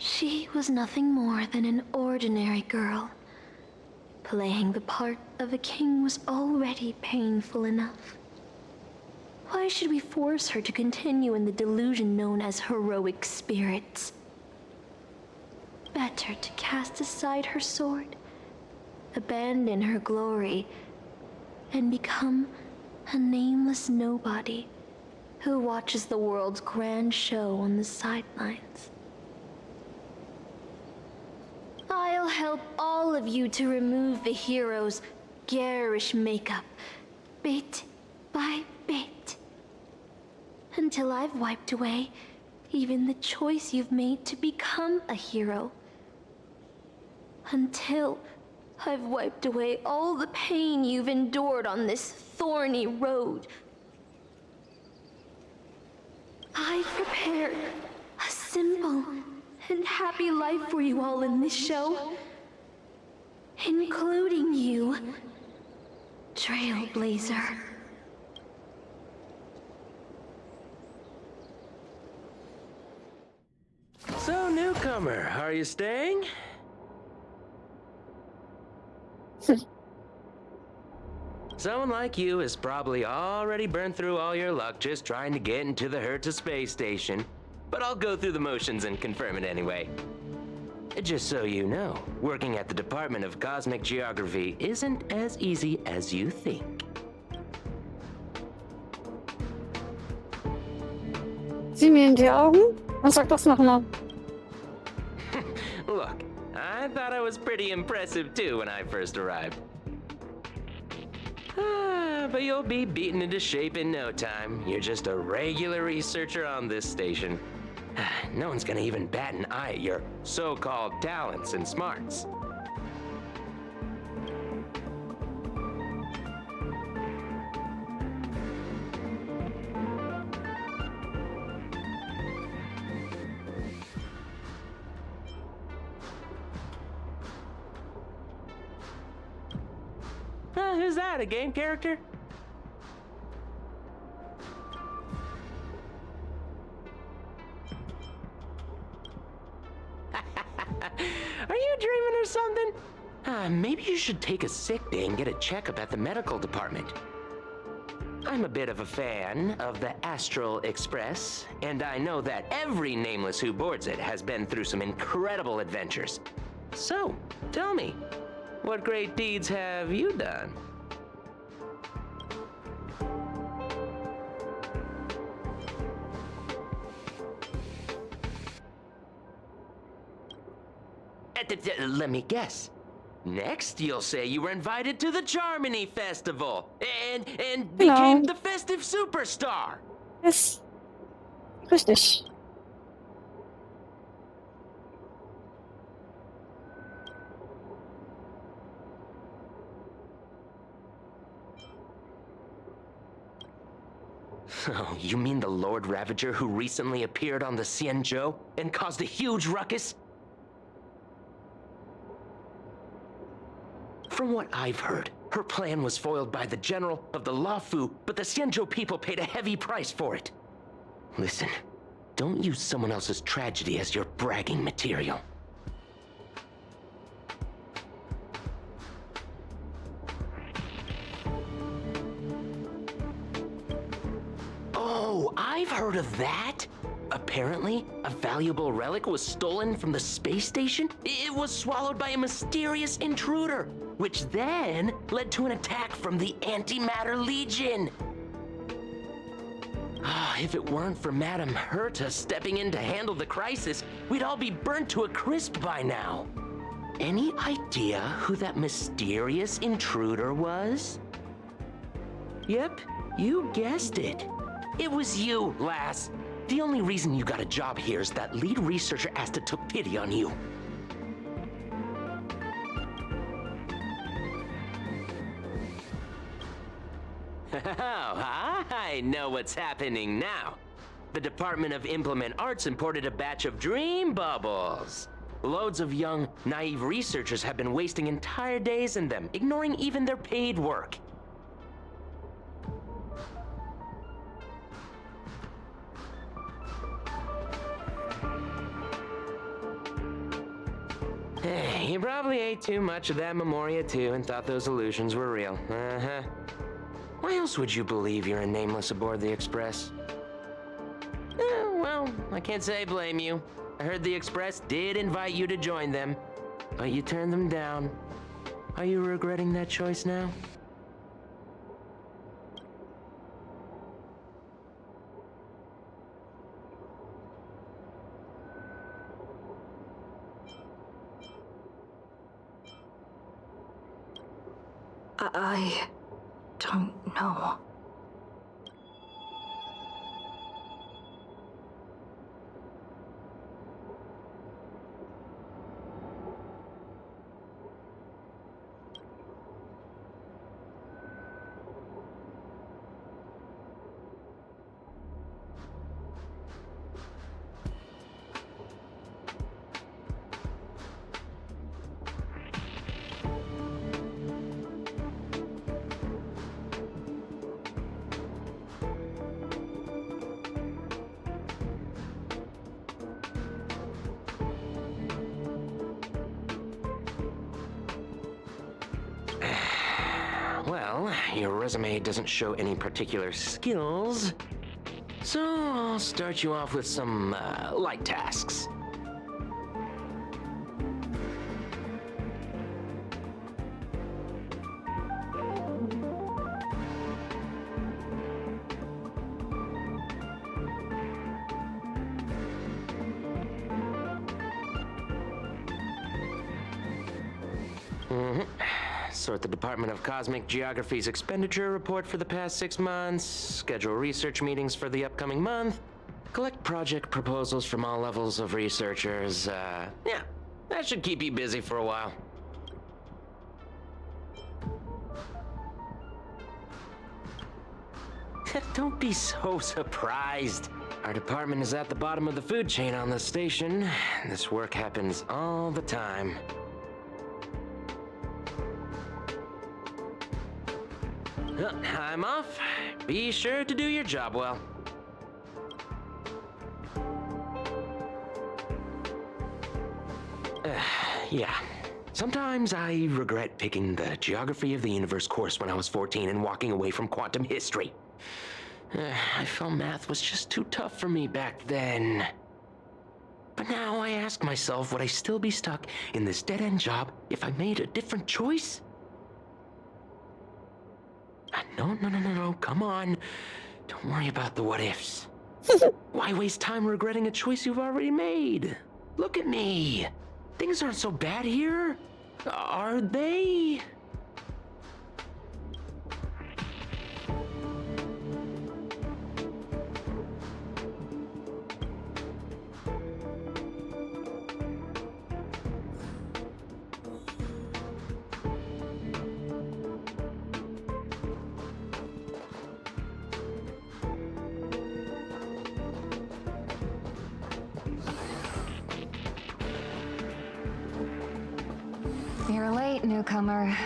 She was nothing more than an ordinary girl. Playing the part of a king was already painful enough. Why should we force her to continue in the delusion known as heroic spirits? Better to cast aside her sword, abandon her glory, and become a nameless nobody who watches the world's grand show on the sidelines. I'll help all of you to remove the hero's garish makeup, bit by bit, until I've wiped away even the choice you've made to become a hero. Until I've wiped away all the pain you've endured on this thorny road. I've prepared a simple and happy life for you all in this show, including you, Trailblazer. So, newcomer, are you staying? Someone like you has probably already burned through all your luck just trying to get into the Herta space station. But I'll go through the motions and confirm it anyway. Just so you know, working at the Department of Cosmic Geography isn't as easy as you think. Sieh mir in die Augen und sag das nochmal. Look, I thought I was pretty impressive too when I first arrived. But you'll be beaten into shape in no time. You're just a regular researcher on this station. No one's gonna even bat an eye at your so-called talents and smarts. Who's that, a game character? Are you dreaming or something? Maybe you should take a sick day and get a checkup at the medical department. I'm a bit of a fan of the Astral Express, and I know that every nameless who boards it has been through some incredible adventures. So, tell me, what great deeds have you done? Let me guess. Next, you'll say you were invited to the Charmony Festival and became the festive superstar. Yes. Richtig. Oh, you mean the Lord Ravager who recently appeared on the Xianzhou and caused a huge ruckus? From what I've heard, her plan was foiled by the general of the Luofu, but the Xianzhou people paid a heavy price for it. Listen, don't use someone else's tragedy as your bragging material. Oh, I've heard of that. Apparently, a valuable relic was stolen from the space station. It was swallowed by a mysterious intruder, which then led to an attack from the Antimatter Legion. If it weren't for Madame Herta stepping in to handle the crisis, we'd all be burnt to a crisp by now. Any idea who that mysterious intruder was? Yep, you guessed it. It was you, lass. The only reason you got a job here is that lead researcher Asta took pity on you. Oh, I know what's happening now. The Department of Implement Arts imported a batch of dream bubbles. Loads of young, naive researchers have been wasting entire days in them, ignoring even their paid work. You probably ate too much of that Memoria too and thought those illusions were real. Uh-huh. Why else would you believe you're a nameless aboard the Express? Well, I can't say I blame you. I heard the Express did invite you to join them, but you turned them down. Are you regretting that choice now? I don't know. Well, your resume doesn't show any particular skills, so I'll start you off with some light tasks. Sort the Department of Cosmic Geography's expenditure report for the past 6 months, schedule research meetings for the upcoming month, collect project proposals from all levels of researchers. Yeah, that should keep you busy for a while. Don't be so surprised. Our department is at the bottom of the food chain on the station. This work happens all the time. I'm off. Be sure to do your job well. Yeah. Sometimes I regret picking the Geography of the Universe course when I was 14 and walking away from quantum history. I felt math was just too tough for me back then. But now I ask myself, would I still be stuck in this dead-end job if I made a different choice? No, come on. Don't worry about the what-ifs. Why waste time regretting a choice you've already made? Look at me. Things aren't so bad here, are they? You're late, newcomer.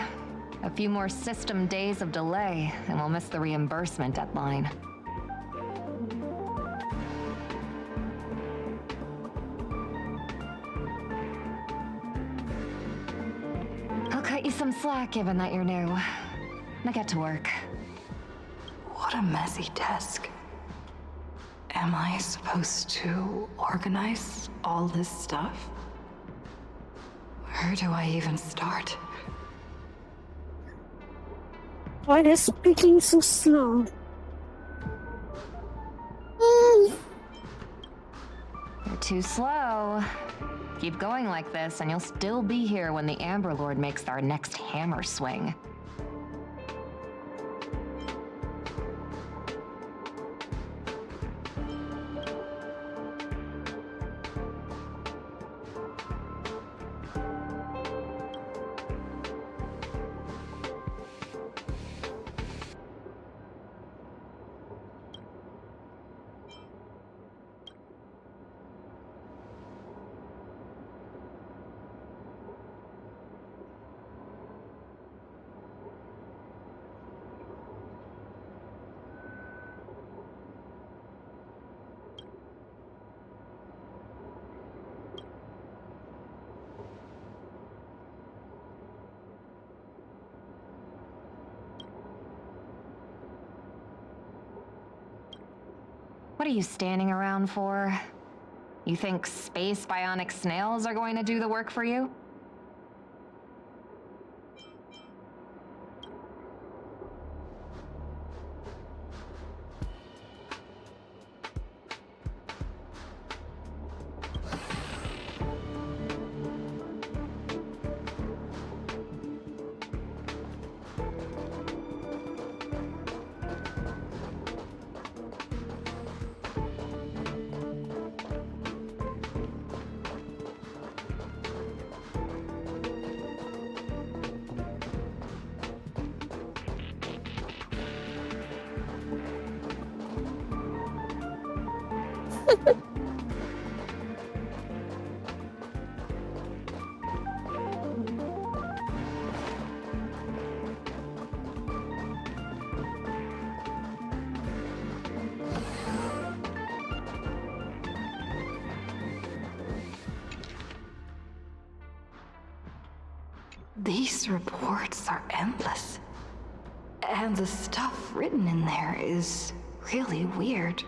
A few more system days of delay, and we'll miss the reimbursement deadline. I'll cut you some slack, given that you're new. Now get to work. What a messy desk. Am I supposed to organize all this stuff? Where do I even start? Why are they speaking so slow? You're too slow. Keep going like this, and you'll still be here when the Amber Lord makes our next hammer swing. What are you standing around for? You think space bionic snails are going to do the work for you? These reports are endless. And the stuff written in there is really weird.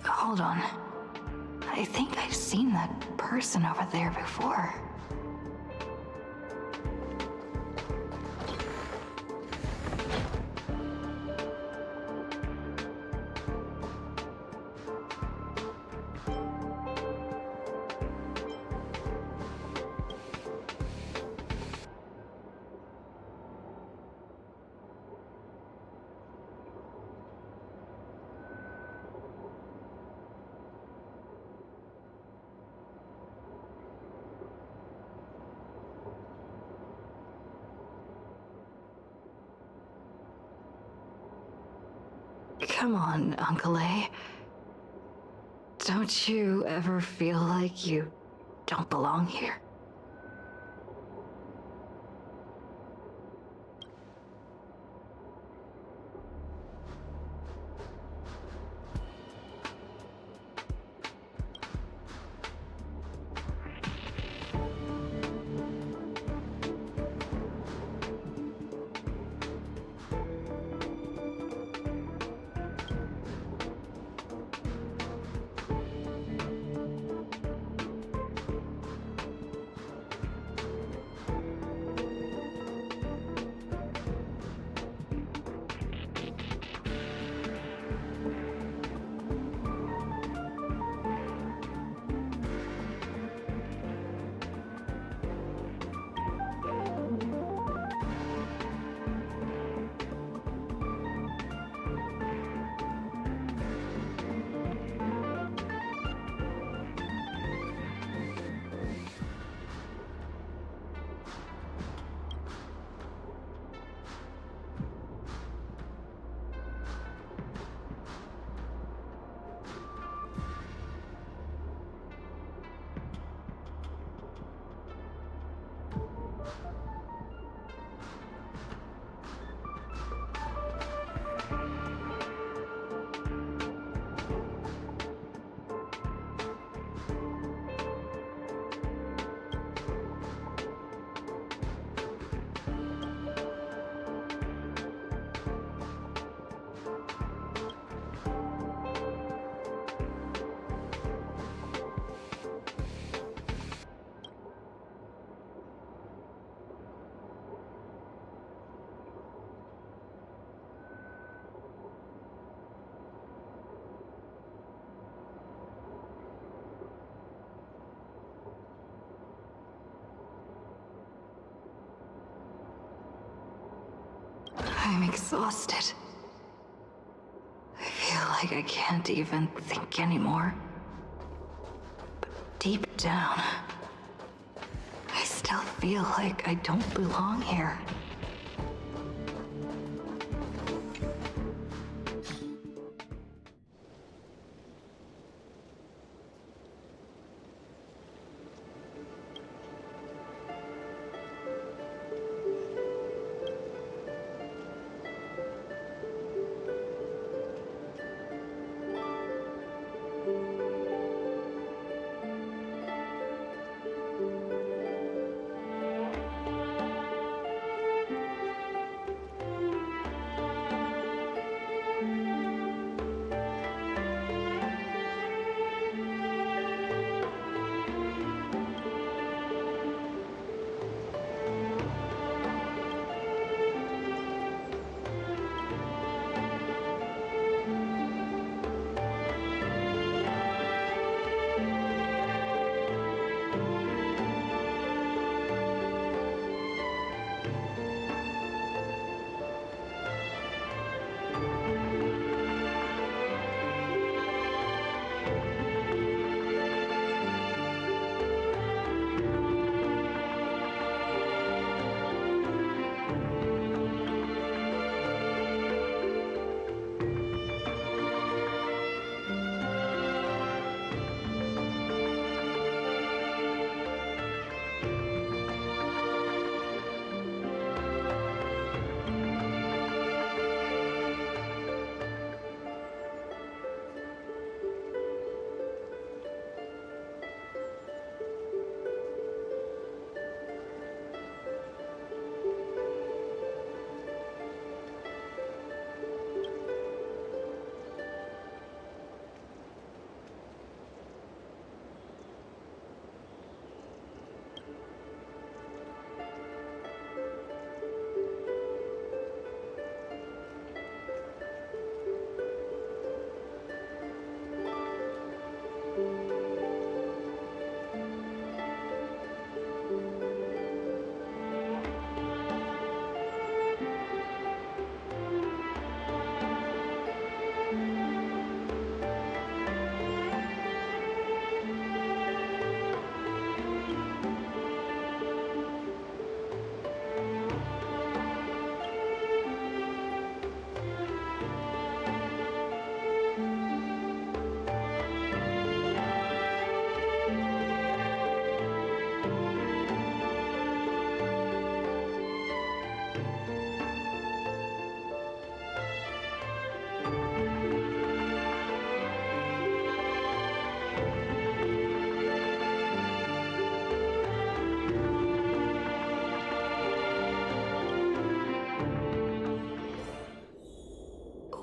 Hold on. I think I've seen that person over there before. Come on, Uncle A. Don't you ever feel like you don't belong here? I'm exhausted. I feel like I can't even think anymore. But deep down, I still feel like I don't belong here.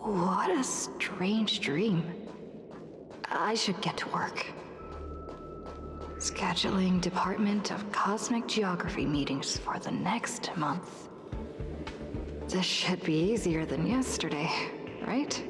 What a strange dream. I should get to work. Scheduling Department of Cosmic Geography meetings for the next month. This should be easier than yesterday, right?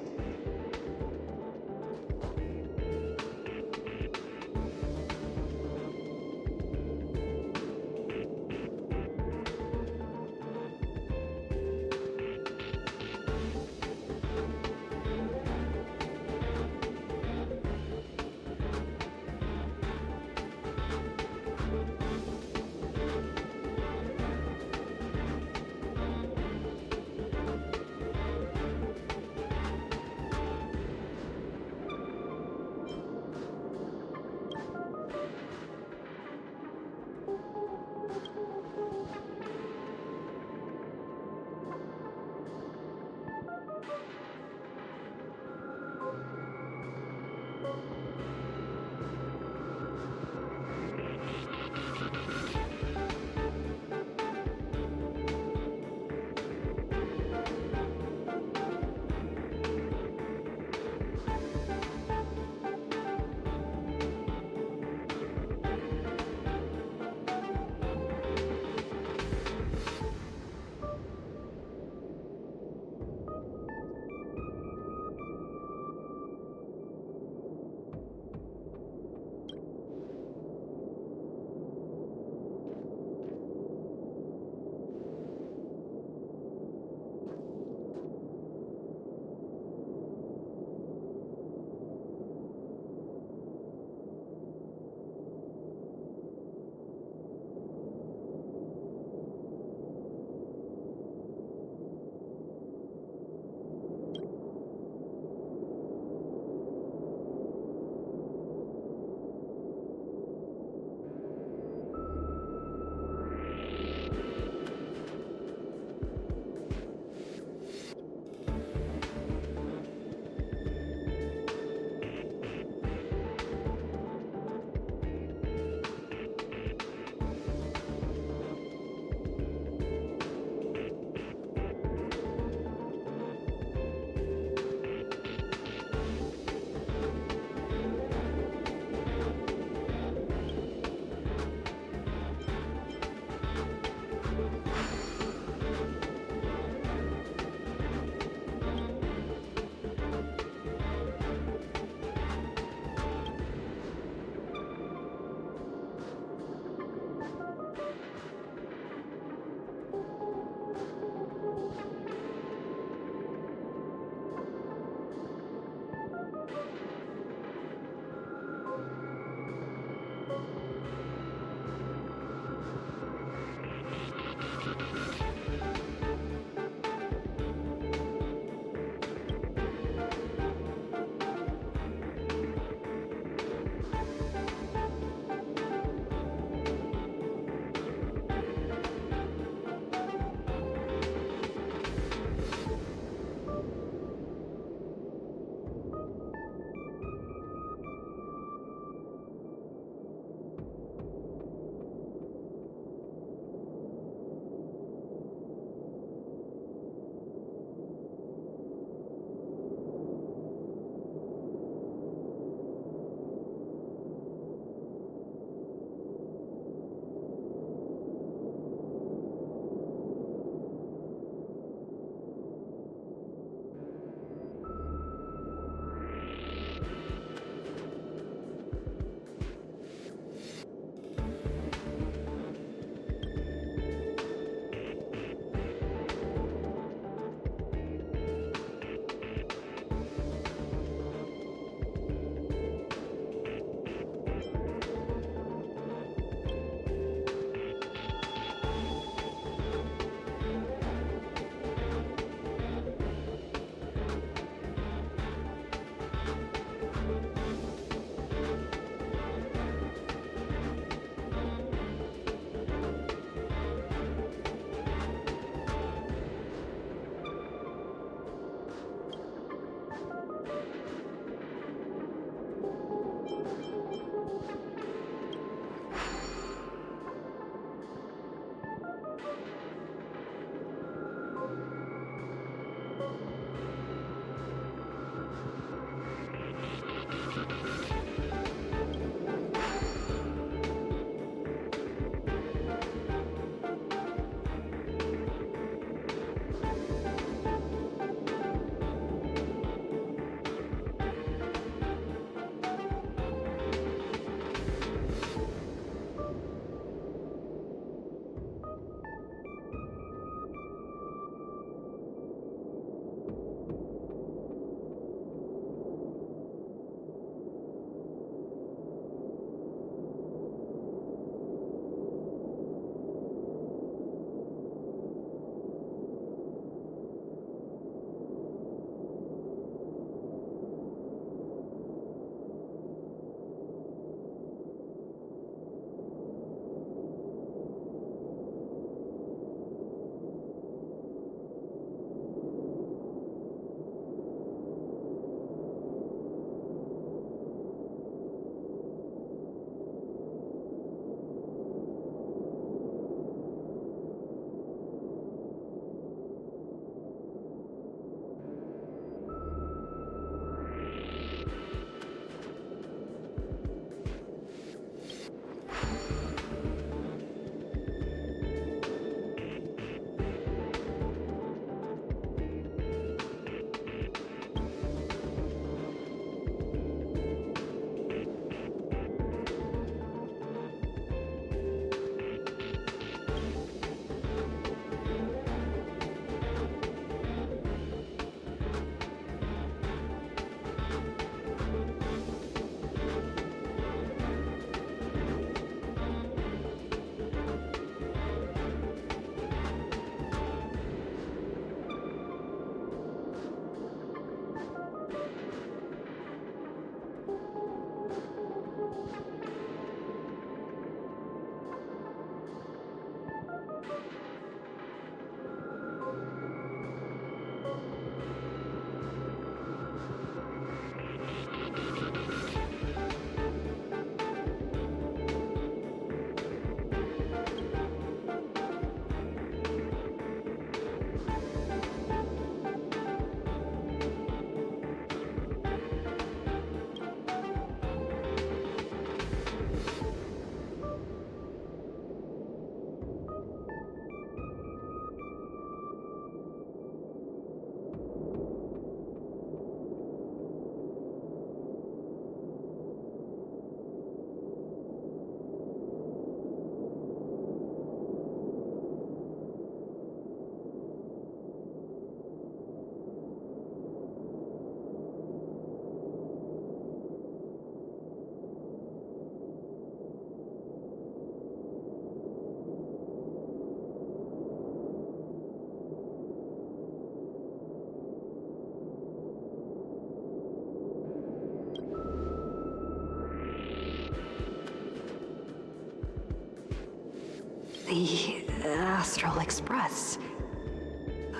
The Astral Express.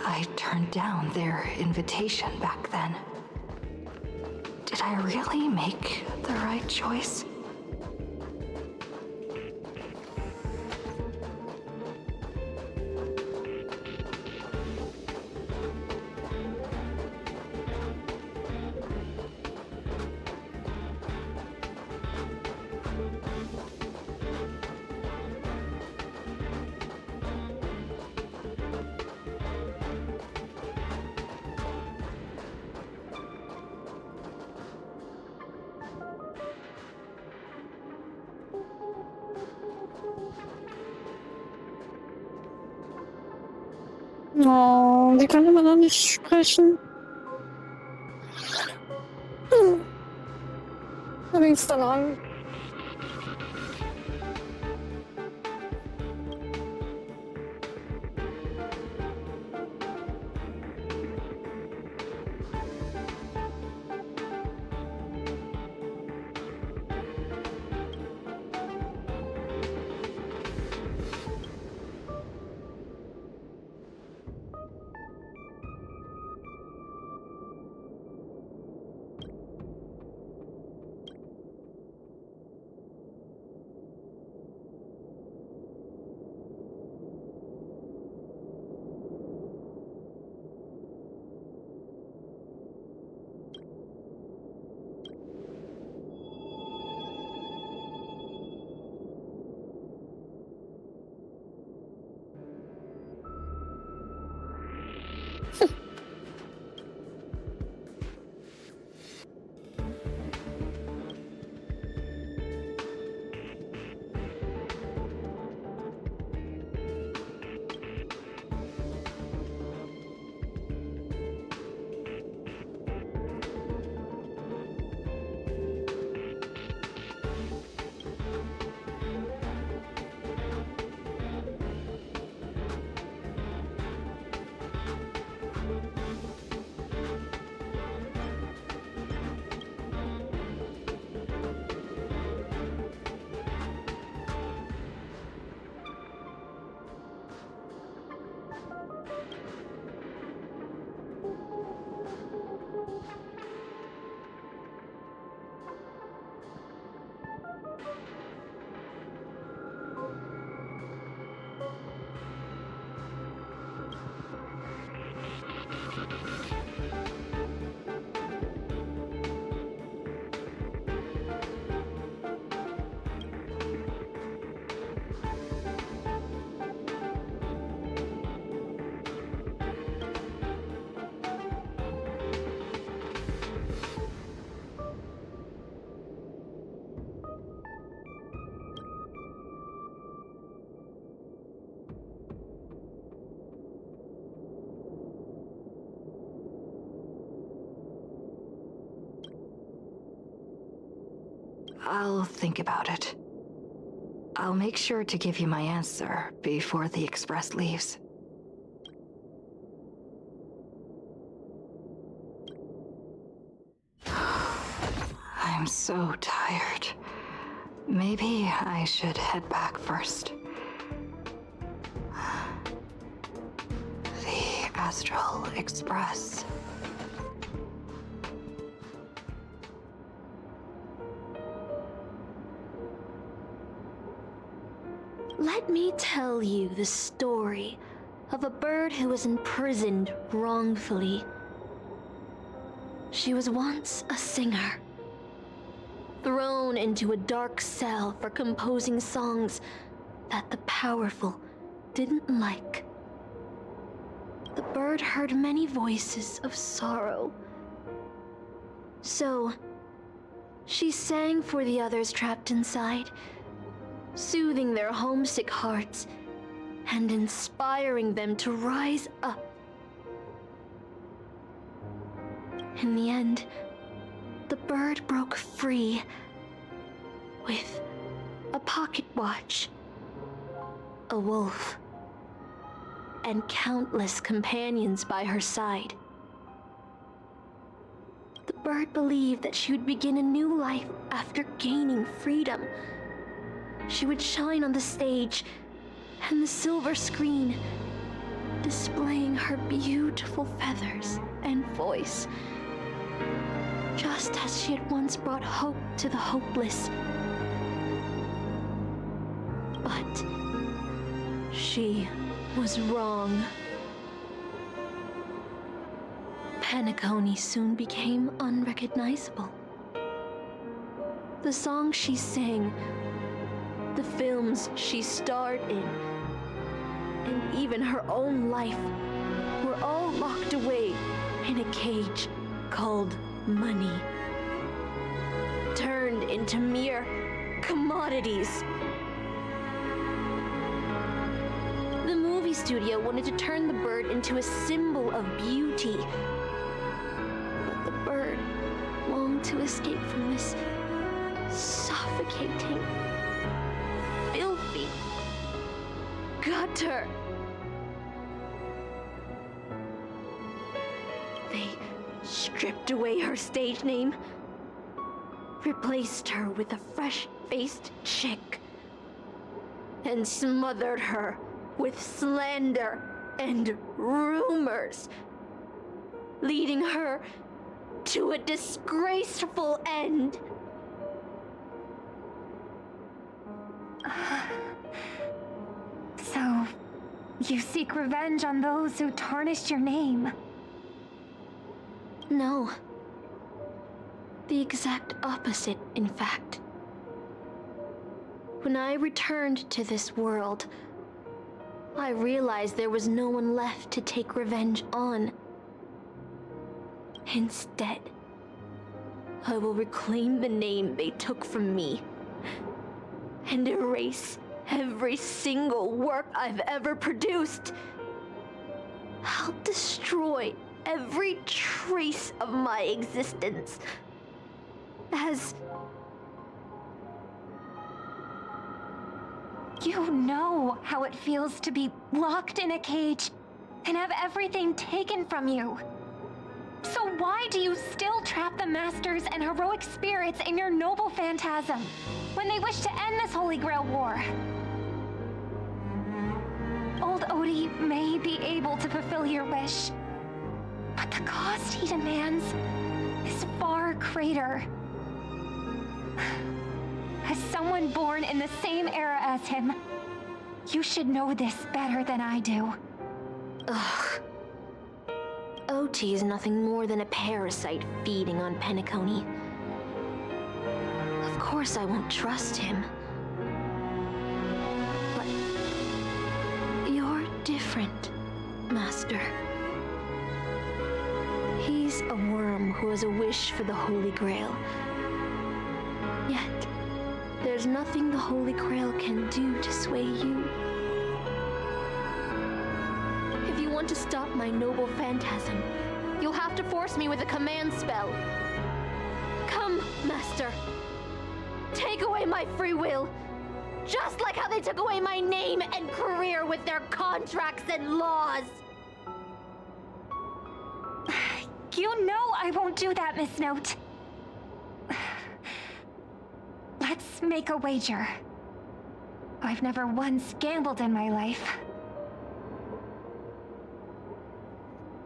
I turned down their invitation back then. Did I really make the right choice? Oh, sie kann immer noch nicht sprechen. Da fängt's dann an. I'll think about it. I'll make sure to give you my answer before the express leaves. I'm so tired. Maybe I should head back first. The Astral Express. Let me tell you the story of a bird who was imprisoned wrongfully. She was once a singer, thrown into a dark cell for composing songs that the powerful didn't like. The bird heard many voices of sorrow. So, she sang for the others trapped inside, soothing their homesick hearts and inspiring them to rise up. In the end, the bird broke free with a pocket watch, a wolf, and countless companions by her side. The bird believed that she would begin a new life after gaining freedom. She would shine on the stage and the silver screen displaying her beautiful feathers and voice, just as she had once brought hope to the hopeless. But she was wrong. Penacony soon became unrecognizable. The songs she sang, the films she starred in, and even her own life were all locked away in a cage called money, turned into mere commodities. The movie studio wanted to turn the bird into a symbol of beauty, but the bird longed to escape from this suffocating, filthy gutter. They stripped away her stage name, replaced her with a fresh-faced chick, and smothered her with slander and rumors, leading her to a disgraceful end. So, you seek revenge on those who tarnished your name? No. The exact opposite, in fact. When I returned to this world, I realized there was no one left to take revenge on. Instead, I will reclaim the name they took from me and erase every single work I've ever produced. I'll destroy every trace of my existence as... You know how it feels to be locked in a cage and have everything taken from you. So why do you still trap the masters and heroic spirits in your noble phantasm when they wish to end this Holy Grail war? Old Odie may be able to fulfill your wish, but the cost he demands is far greater. As someone born in the same era as him, you should know this better than I do. Ugh. OT is nothing more than a parasite feeding on Penacony. Of course I won't trust him. But you're different, Master. He's a worm who has a wish for the Holy Grail. Yet, there's nothing the Holy Grail can do to sway you. If you want to stop my noble phantasm, you'll have to force me with a command spell. Come, Master. Take away my free will, just like how they took away my name and career with their contracts and laws. You know I won't do that, Miss Note. Let's make a wager. I've never once gambled in my life.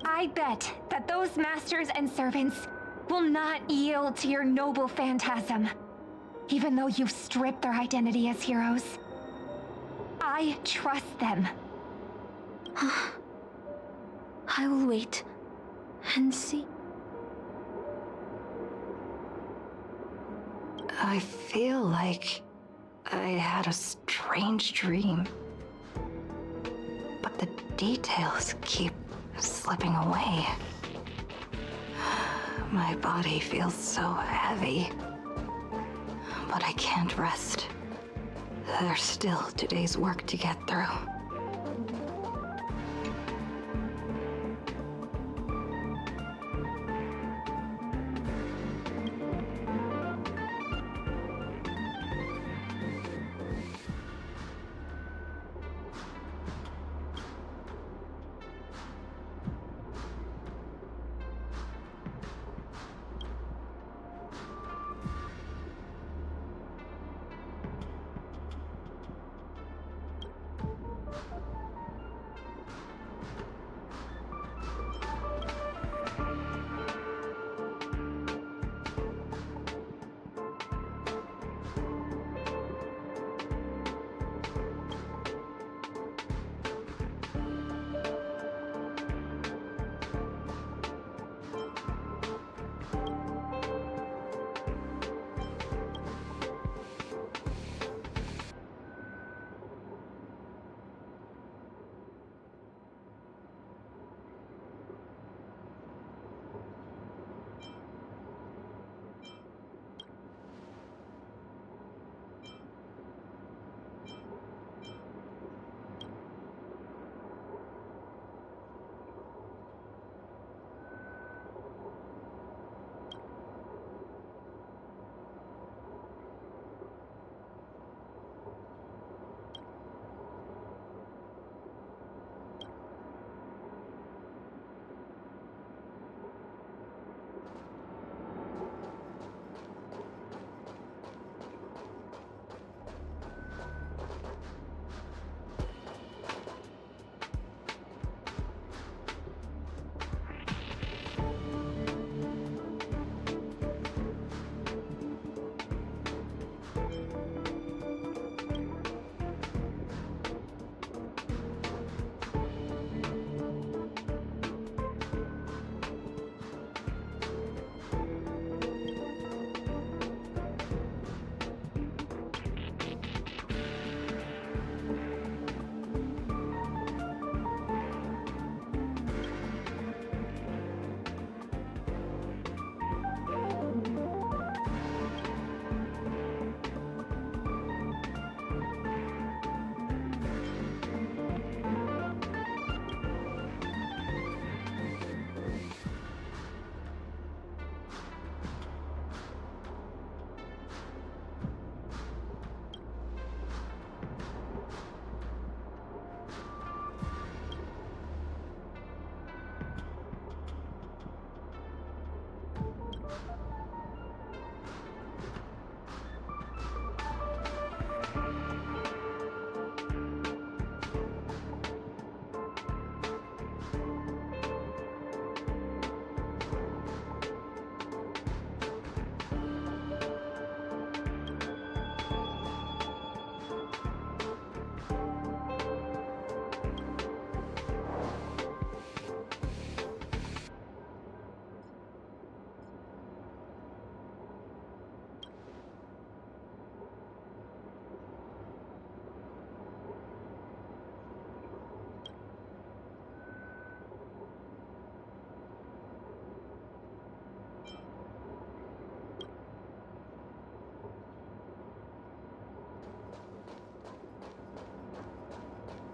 I bet that those masters and servants will not yield to your noble phantasm, even though you've stripped their identity as heroes. I trust them. I will wait and see. I feel like I had a strange dream, but the details keep slipping away. My body feels so heavy, but I can't rest. There's still today's work to get through.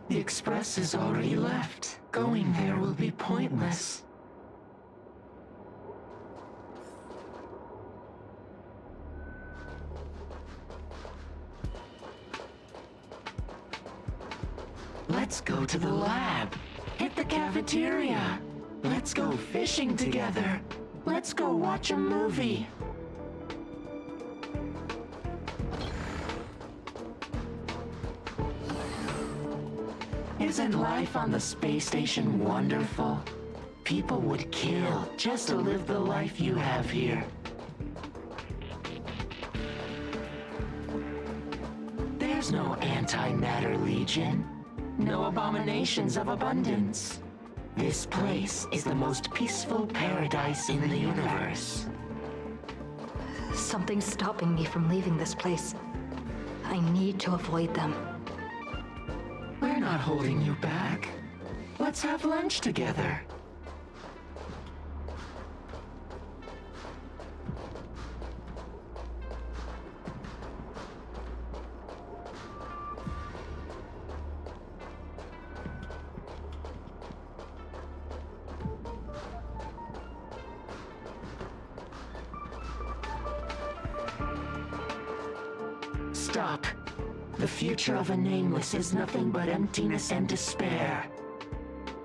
The express is already left. Going there will be pointless. Let's go to the lab. Hit the cafeteria. Let's go fishing together. Let's go watch a movie. Isn't life on the space station wonderful? People would kill just to live the life you have here. There's no antimatter legion. No abominations of abundance. This place is the most peaceful paradise in the universe. Something's stopping me from leaving this place. I need to avoid them. We're not holding you back. Let's have lunch together. Stop. The future of a nameless is nothing but emptiness and despair.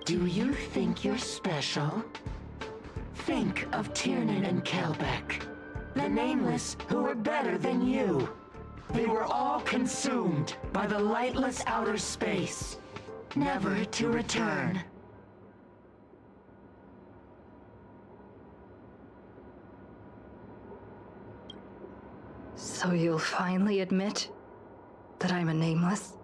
Do you think you're special? Think of Tiernan and Kelbeck, the nameless who were better than you. They were all consumed by the lightless outer space, never to return. So you'll finally admit that I'm a nameless?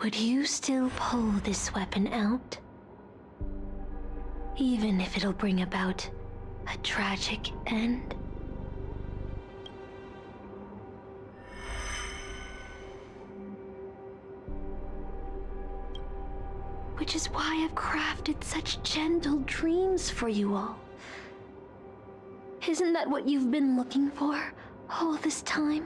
Would you still pull this weapon out? Even if it'll bring about a tragic end? Which is why I've crafted such gentle dreams for you all. Isn't that what you've been looking for all this time?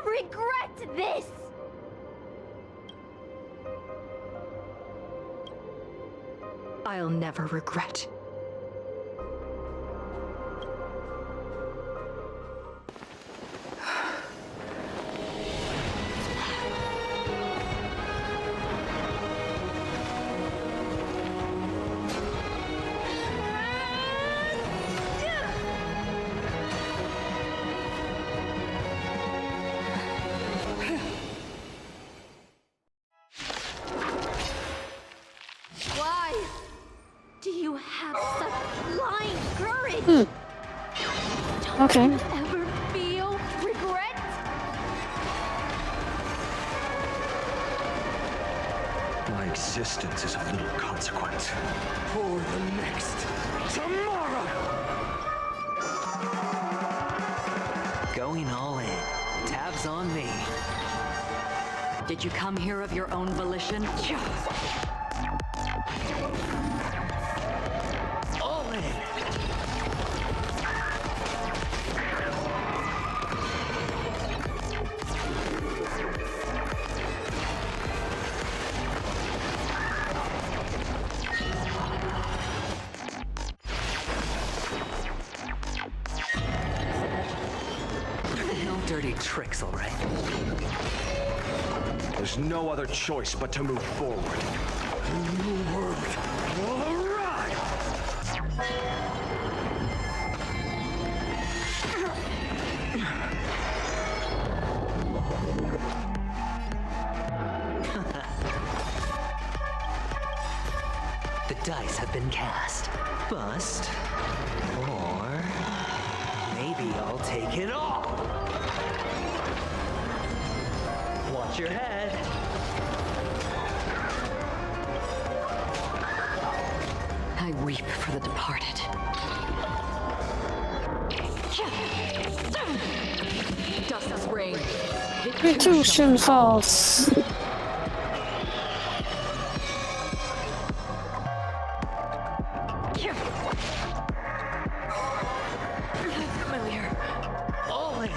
Regret this! I'll never regret. Okay. Ever feel regret? My existence is of little consequence. For the next tomorrow! Going all in. Joke's on me. Did you come here of your own volition? All in! No dirty tricks, all right? There's no other choice but to move forward. The new world will arrive! The dice have been cast. Bust. Or maybe I'll take it all. Watch your head. I weep for the departed. Dust rain. Retuition false. Familiar. All in.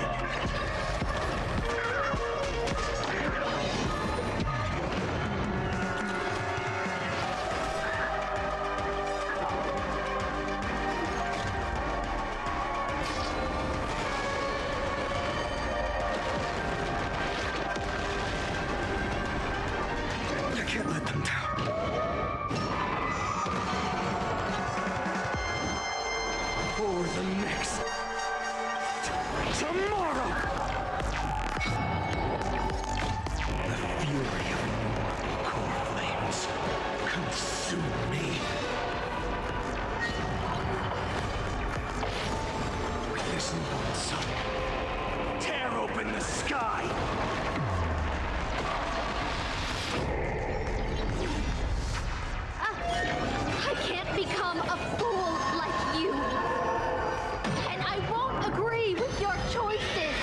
I can't let them down. For the next tomorrow! The fury of immortal core flames consume me. With this newborn sun, tear open the sky! I can't become a fool like you. And I won't agree with your choices.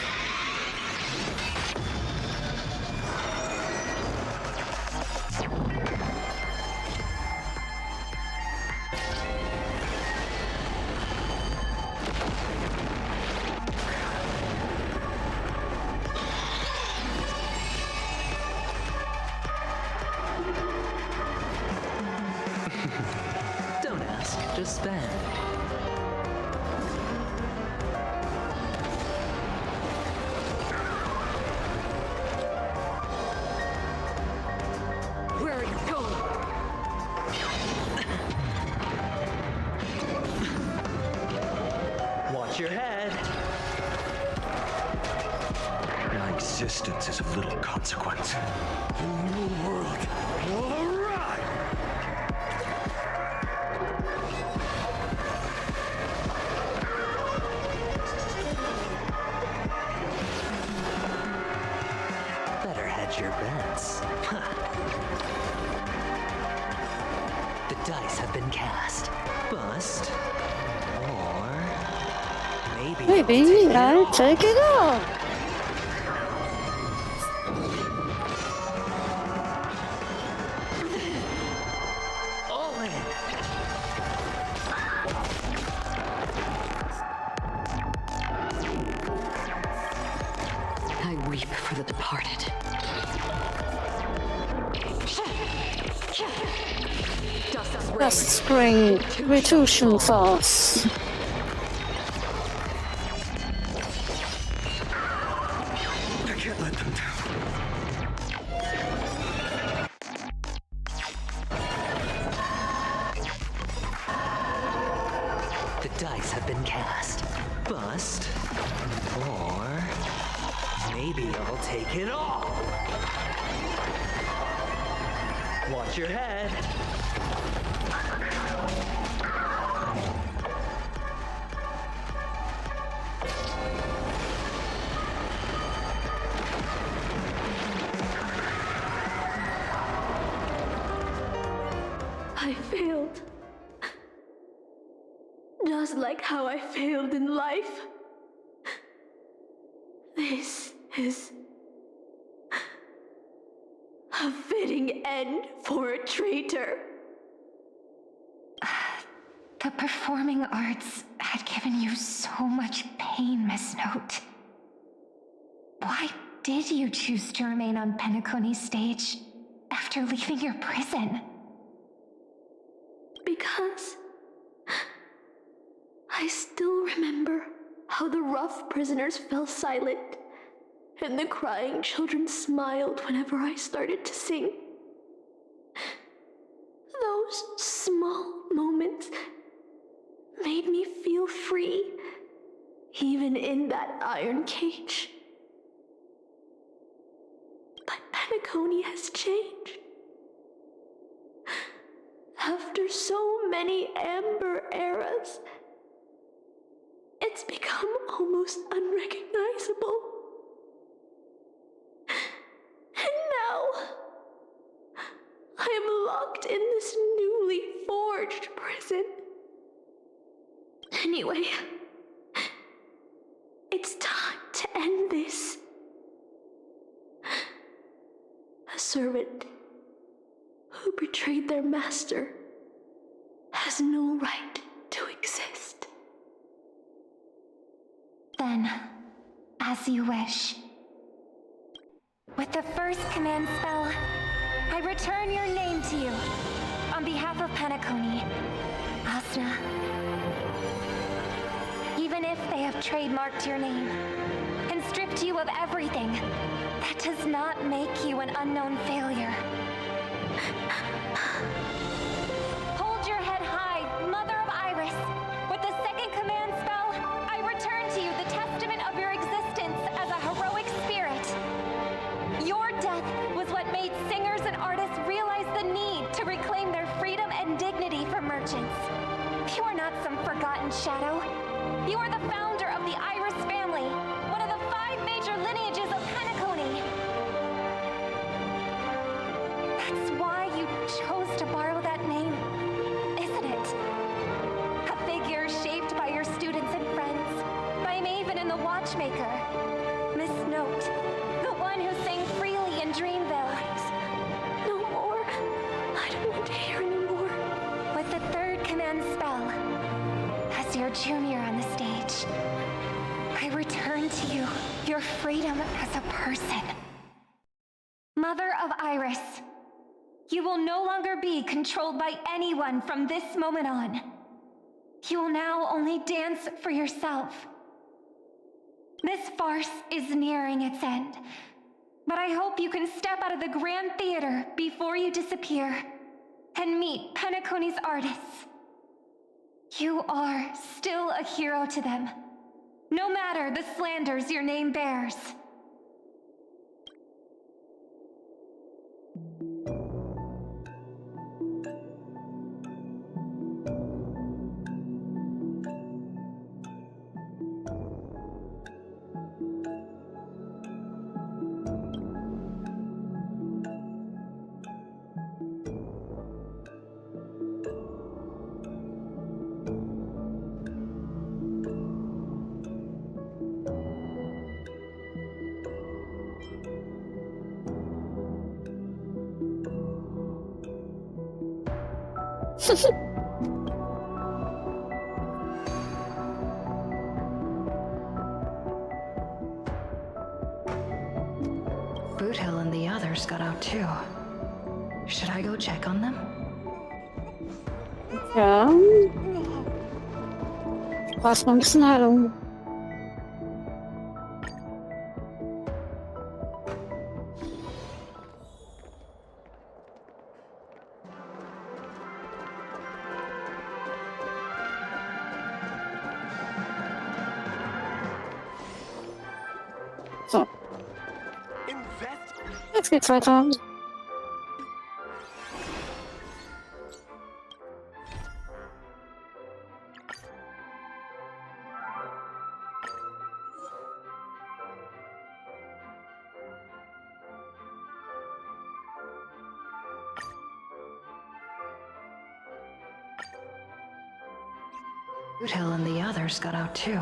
Don't ask, just spend. Where are you going? Watch your head. My existence is of little consequence. The new world will arrive! Better hedge your bets. The dice have been cast. Bust. Or Maybe I'll take it all. all in. I weep for the departed. Dust spring. Retuition false. I can't let them down. The dice have been cast. Bust. Or maybe I'll take it all. Watch your head. I failed. Just like how I failed in life. This is fitting end for a traitor. The performing arts had given you so much pain, Miss Note. Why did you choose to remain on Penacony's stage after leaving your prison? Because I still remember how the rough prisoners fell silent and the crying children smiled whenever I started to sing. Those small moments made me feel free, even in that iron cage. But Penacony has changed. After so many Amber eras, it's become almost unrecognizable. And now, I am locked in this newly forged prison. Anyway, it's time to end this. A servant who betrayed their master has no right to exist. Then, as you wish. With the first command spell, I return your name to you. On behalf of Penacony, Asna. Even if they have trademarked your name and stripped you of everything, that does not make you an unknown failure. Hold your head high, Mother of Iris. With the second command spell, I return to you the testament of your existence as a heroic spirit. Your death was what made singers and artists realize the need to reclaim their freedom and dignity from merchants. You are not some forgotten shadow. You are the founder of the Iris family, one of the 5 major lineages of Penacony. That's why you chose to borrow that name, isn't it? A figure shaped by your students and friends, by Maven and the Watchmaker. Miss Note, the one who sang freely in Dreamville. No more. I don't want to hear anymore. With the third command spell, as your junior on the stage, I return to you your freedom as a person. Mother of Iris, you will no longer be controlled by anyone from this moment on. You will now only dance for yourself. This farce is nearing its end, but I hope you can step out of the Grand Theater before you disappear and meet Penacony's artists. You are still a hero to them, no matter the slanders your name bears. Boothill and the others got out too. Should I go check on them? Ja. Brauchst noch ein bisschen Heilung. So. Jetzt geht's weiter. Boothill and the others got out too.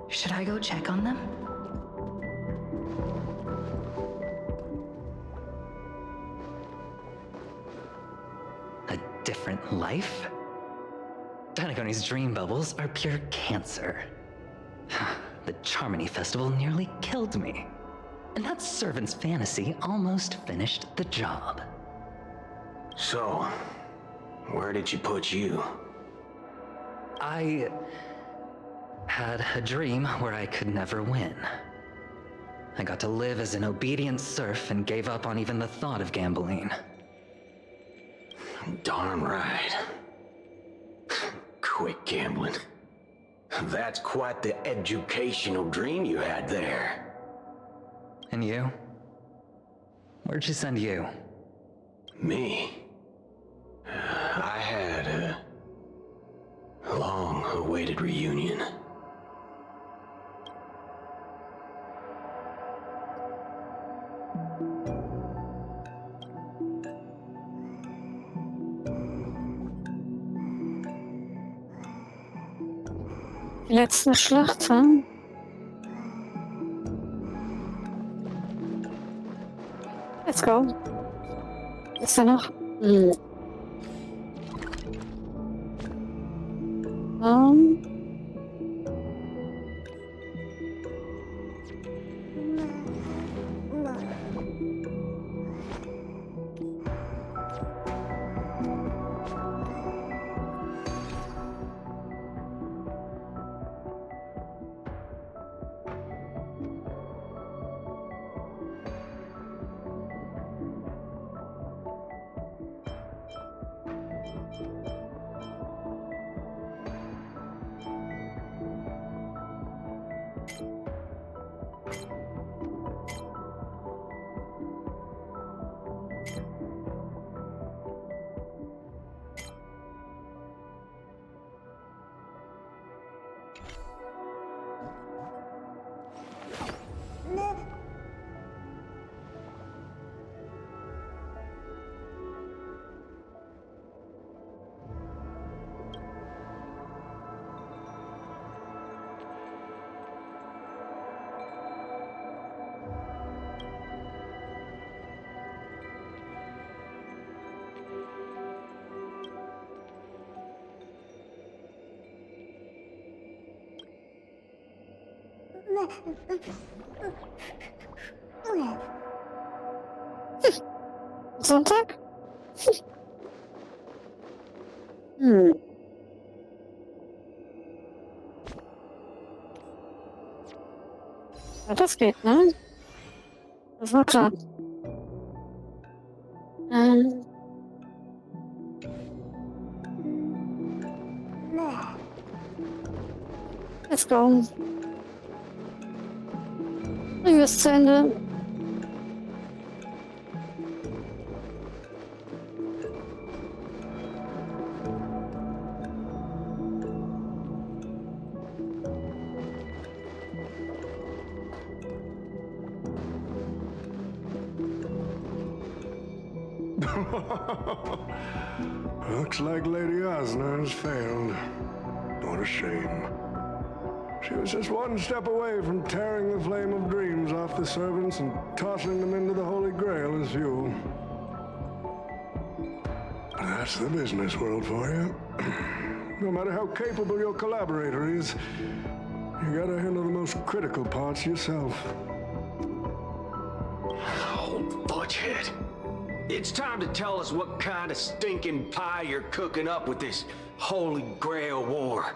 Should I go check on them? different life. Danagoni's dream bubbles are pure cancer. The Charmony Festival nearly killed me. And that servant's fantasy almost finished the job. So, where did she put you? I had a dream where I could never win. I got to live as an obedient serf and gave up on even the thought of gambling. Darn right. Quit gambling. That's quite the educational dream you had there. And you? Where'd she send you? Me? I had a long-awaited reunion. Die letzte Schlacht, hm? Let's go. Ist er noch? Sonntag? Ja, das geht, ne? Das war klar. Let's go. Bringen wir es zu Ende. Looks like Lady Osna has failed. What a shame. She was just one step away from tearing the flame of dreams off the servants and tossing them into the Holy Grail as fuel. But that's the business world for you. No matter how capable your collaborator is, you gotta handle the most critical parts yourself. Oh, Butchhead. It's time to tell us what kind of stinking pie you're cooking up with this Holy Grail war.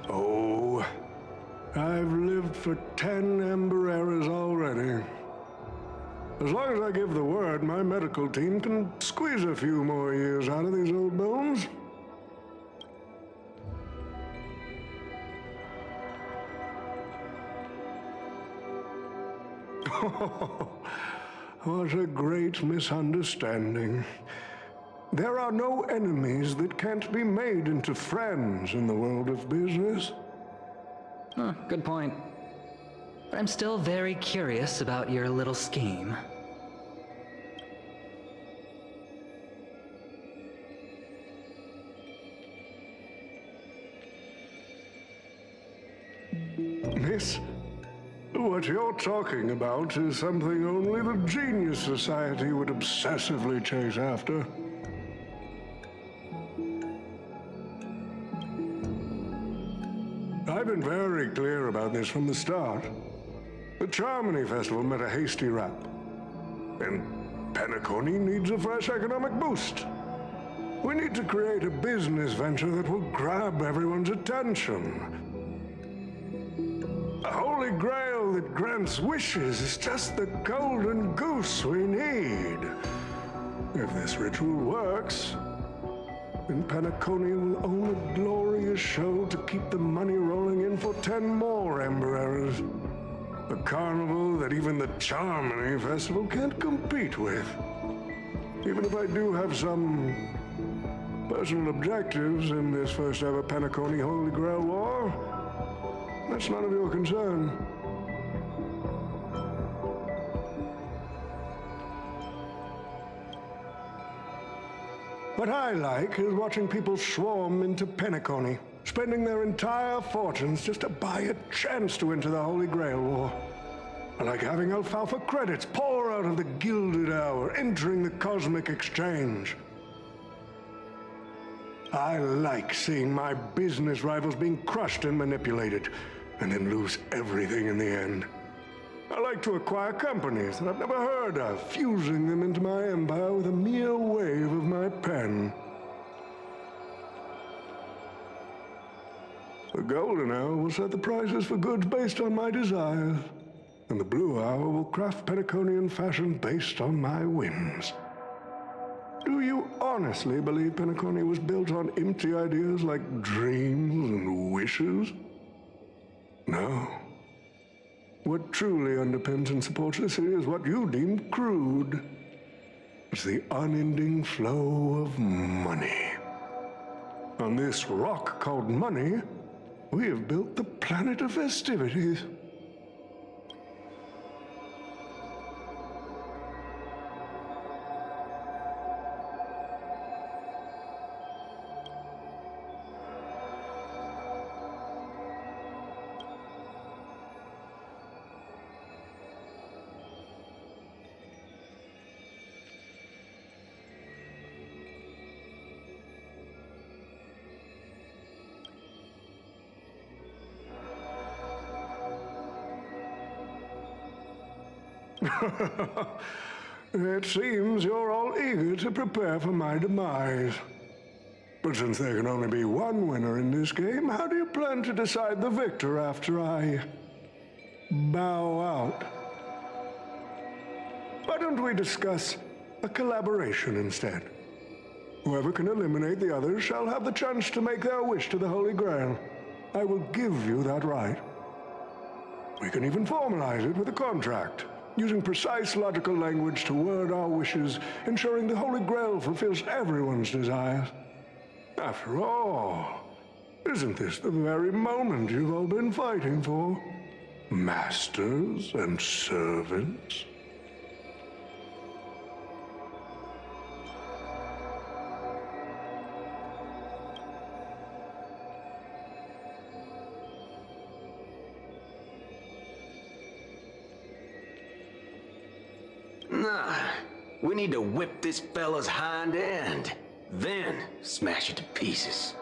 Oh, I've lived for 10 Ember eras already. As long as I give the word, my medical team can squeeze a few more years out of these old bones. What a great misunderstanding. There are no enemies that can't be made into friends in the world of business. Good point. But I'm still very curious about your little scheme. Miss, What you're talking about is something only the Genius Society would obsessively chase after. I've been very clear about this from the start. The Charmony Festival met a hasty wrap, and Penacony needs a fresh economic boost. We need to create a business venture that will grab everyone's attention. A holy grail that grants wishes is just the golden goose we need. If this ritual works, then Penacony will own a glorious show to keep the money rolling in for 10 more Ember Errors. A carnival that even the Charmony Festival can't compete with. Even if I do have some personal objectives in this first ever Penacony Holy Grail War, that's none of your concern. What I like is watching people swarm into Penacony, spending their entire fortunes just to buy a chance to enter the Holy Grail War. I like having alfalfa credits pour out of the Gilded Hour, entering the Cosmic Exchange. I like seeing my business rivals being crushed and manipulated, and then lose everything in the end. I like to acquire companies that I've never heard of, fusing them into my empire with a mere wave of my pen. The Golden Hour will set the prices for goods based on my desires, and the Blue Hour will craft Penaconian fashion based on my whims. Do you honestly believe Penacony was built on empty ideas like dreams and wishes? No. What truly underpins and supports the city is what you deem crude. It's the unending flow of money. On this rock called money, we have built the planet of festivities. It seems you're all eager to prepare for my demise. But since there can only be one winner in this game, how do you plan to decide the victor after I bow out? Why don't we discuss a collaboration instead? Whoever can eliminate the others shall have the chance to make their wish to the Holy Grail. I will give you that right. We can even formalize it with a contract, using precise logical language to word our wishes, ensuring the Holy Grail fulfills everyone's desires. After all, isn't this the very moment you've all been fighting for? Masters and servants? Nah, we need to whip this fella's hind end, then smash it to pieces.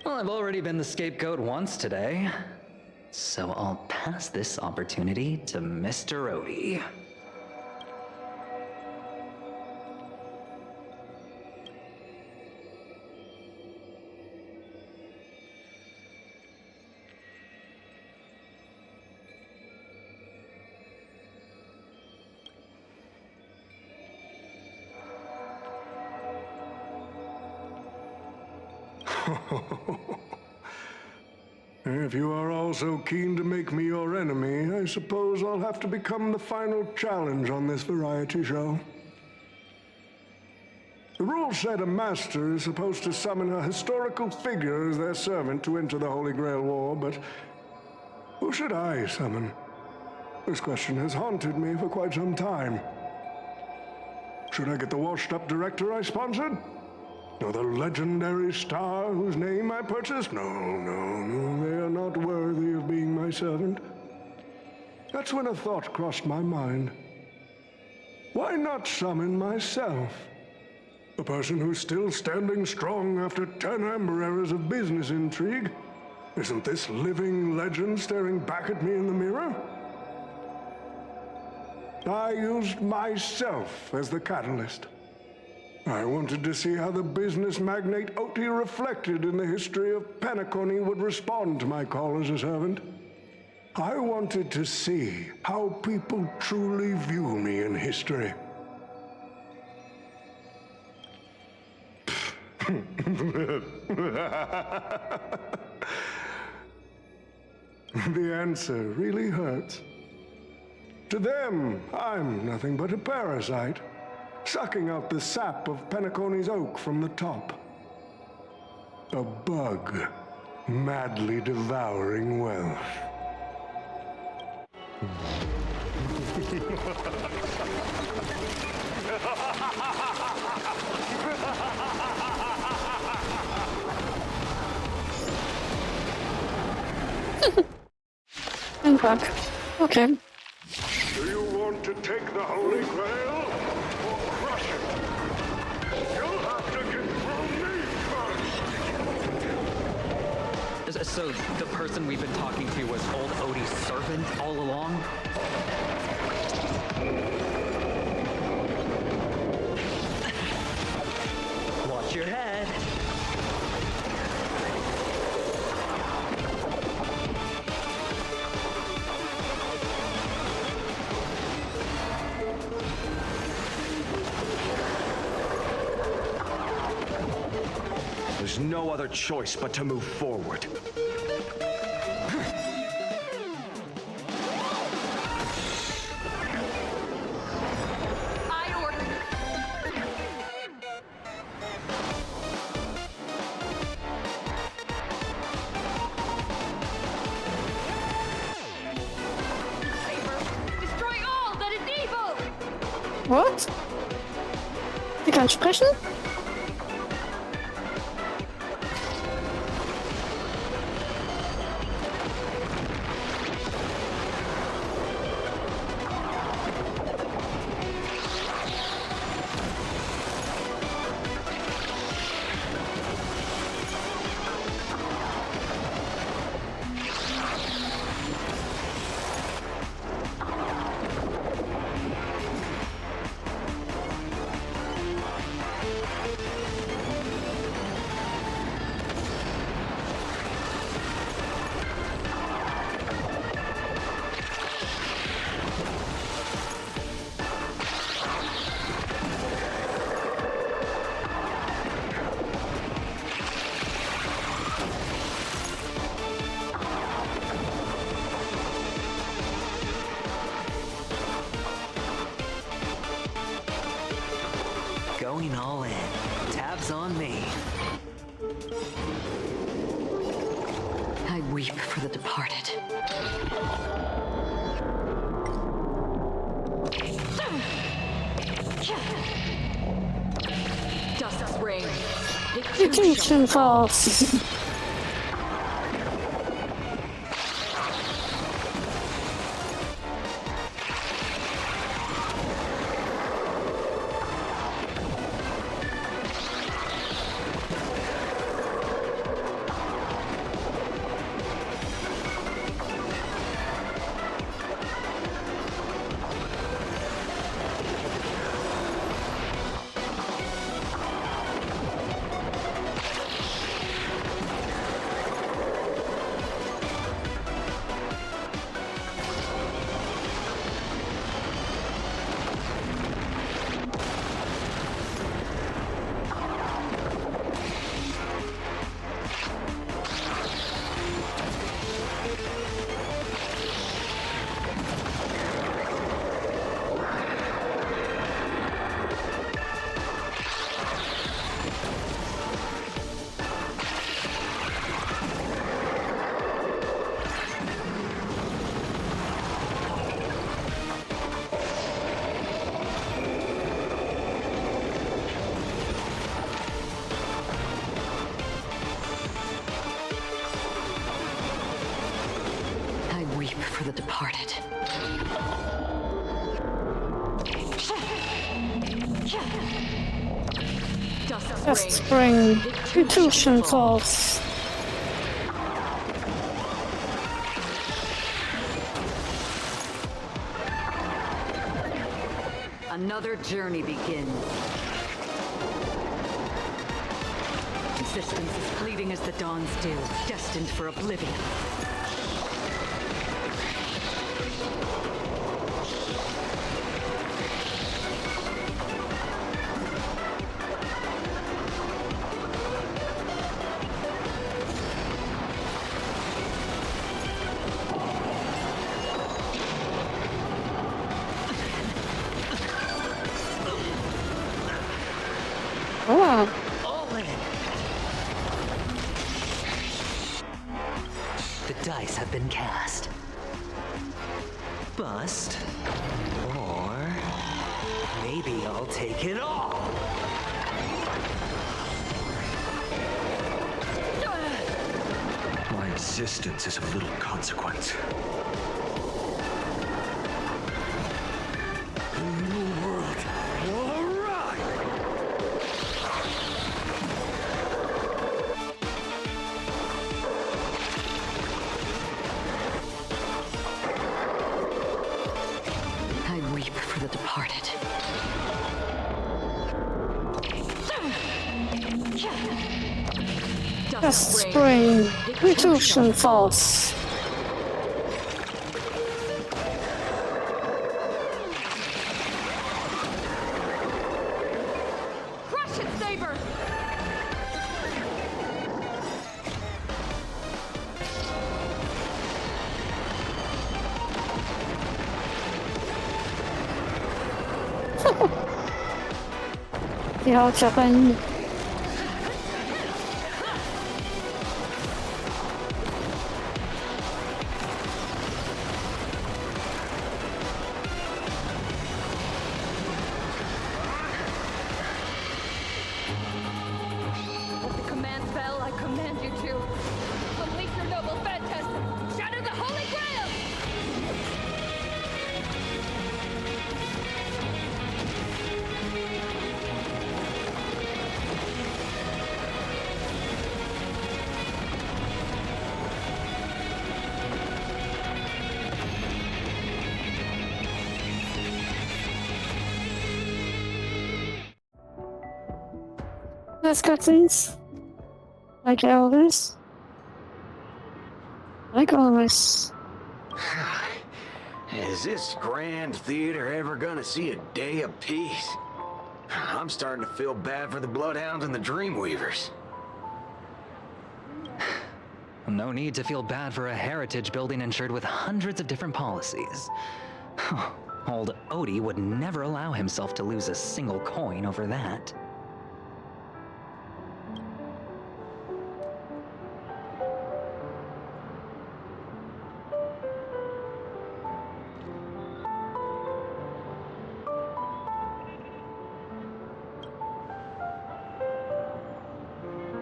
Well, I've already been the scapegoat once today, so I'll pass this opportunity to Mr. Odie. If you are all so keen to make me your enemy, I suppose I'll have to become the final challenge on this variety show. The rules said a master is supposed to summon a historical figure as their servant to enter the Holy Grail War, but who should I summon? This question has haunted me for quite some time. Should I get the washed-up director I sponsored? Or the legendary star whose name I purchased? No, they are not worthy of being my servant. That's when a thought crossed my mind. Why not summon myself? A person who's still standing strong after 10 amber eras of business intrigue. Isn't this living legend staring back at me in the mirror? I used myself as the catalyst. I wanted to see how the business magnate Oti reflected in the history of Penacony would respond to my call as a servant. I wanted to see how people truly view me in history. The answer really hurts. To them, I'm nothing but a parasite, sucking out the sap of Penacony's oak from the top. A bug, madly devouring wealth. I'm back. Okay. Do you want to take the Holy Grail or crush it? You'll have to get through me first. So the person we've been talking to was old Odie's servant all along? Watch your head. There's no other choice but to move forward. I order. Saber, destroy all that is evil! What? Sie kann sprechen? Going all in. Tabs on me. I weep for the departed. Dust's rain. Extinction Falls. for the departed. Dust Spring. Intuition Falls. Another journey begins. Existence is fleeting as the dawns do, destined for oblivion. Oh, All in. The dice have been cast. Bust. Or maybe I'll take it all. My existence is of little consequence. New world. All right! I weep for the departed. Dust Spring. Intuition Falls. Crush it, Saber! Die haut ja rein. With the command spell, I command you to unleash your noble phantasm! Shatter the Holy Grail! Nice cutscenes. Like always. Like always. Is this grand theater ever gonna see a day of peace? I'm starting to feel bad for the Bloodhounds and the Dreamweavers. No need to feel bad for a heritage building insured with hundreds of different policies. Old Odie would never allow himself to lose a single coin over that.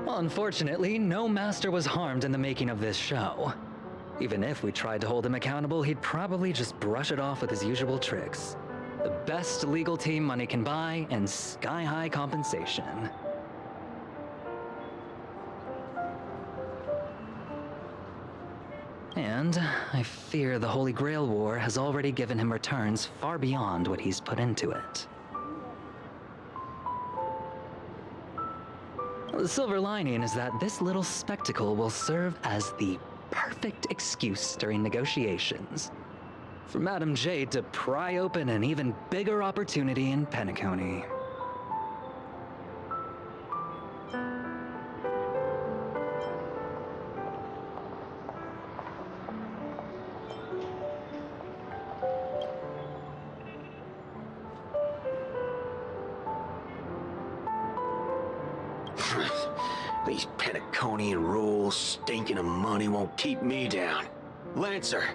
Unfortunately, no master was harmed in the making of this show. Even if we tried to hold him accountable, he'd probably just brush it off with his usual tricks. The best legal team money can buy, and sky-high compensation. And I fear the Holy Grail War has already given him returns far beyond what he's put into it. The silver lining is that this little spectacle will serve as the perfect excuse during negotiations for Madame Jade to pry open an even bigger opportunity in Penacony. These Penaconian rules, stinking of money won't keep me down. Lancer,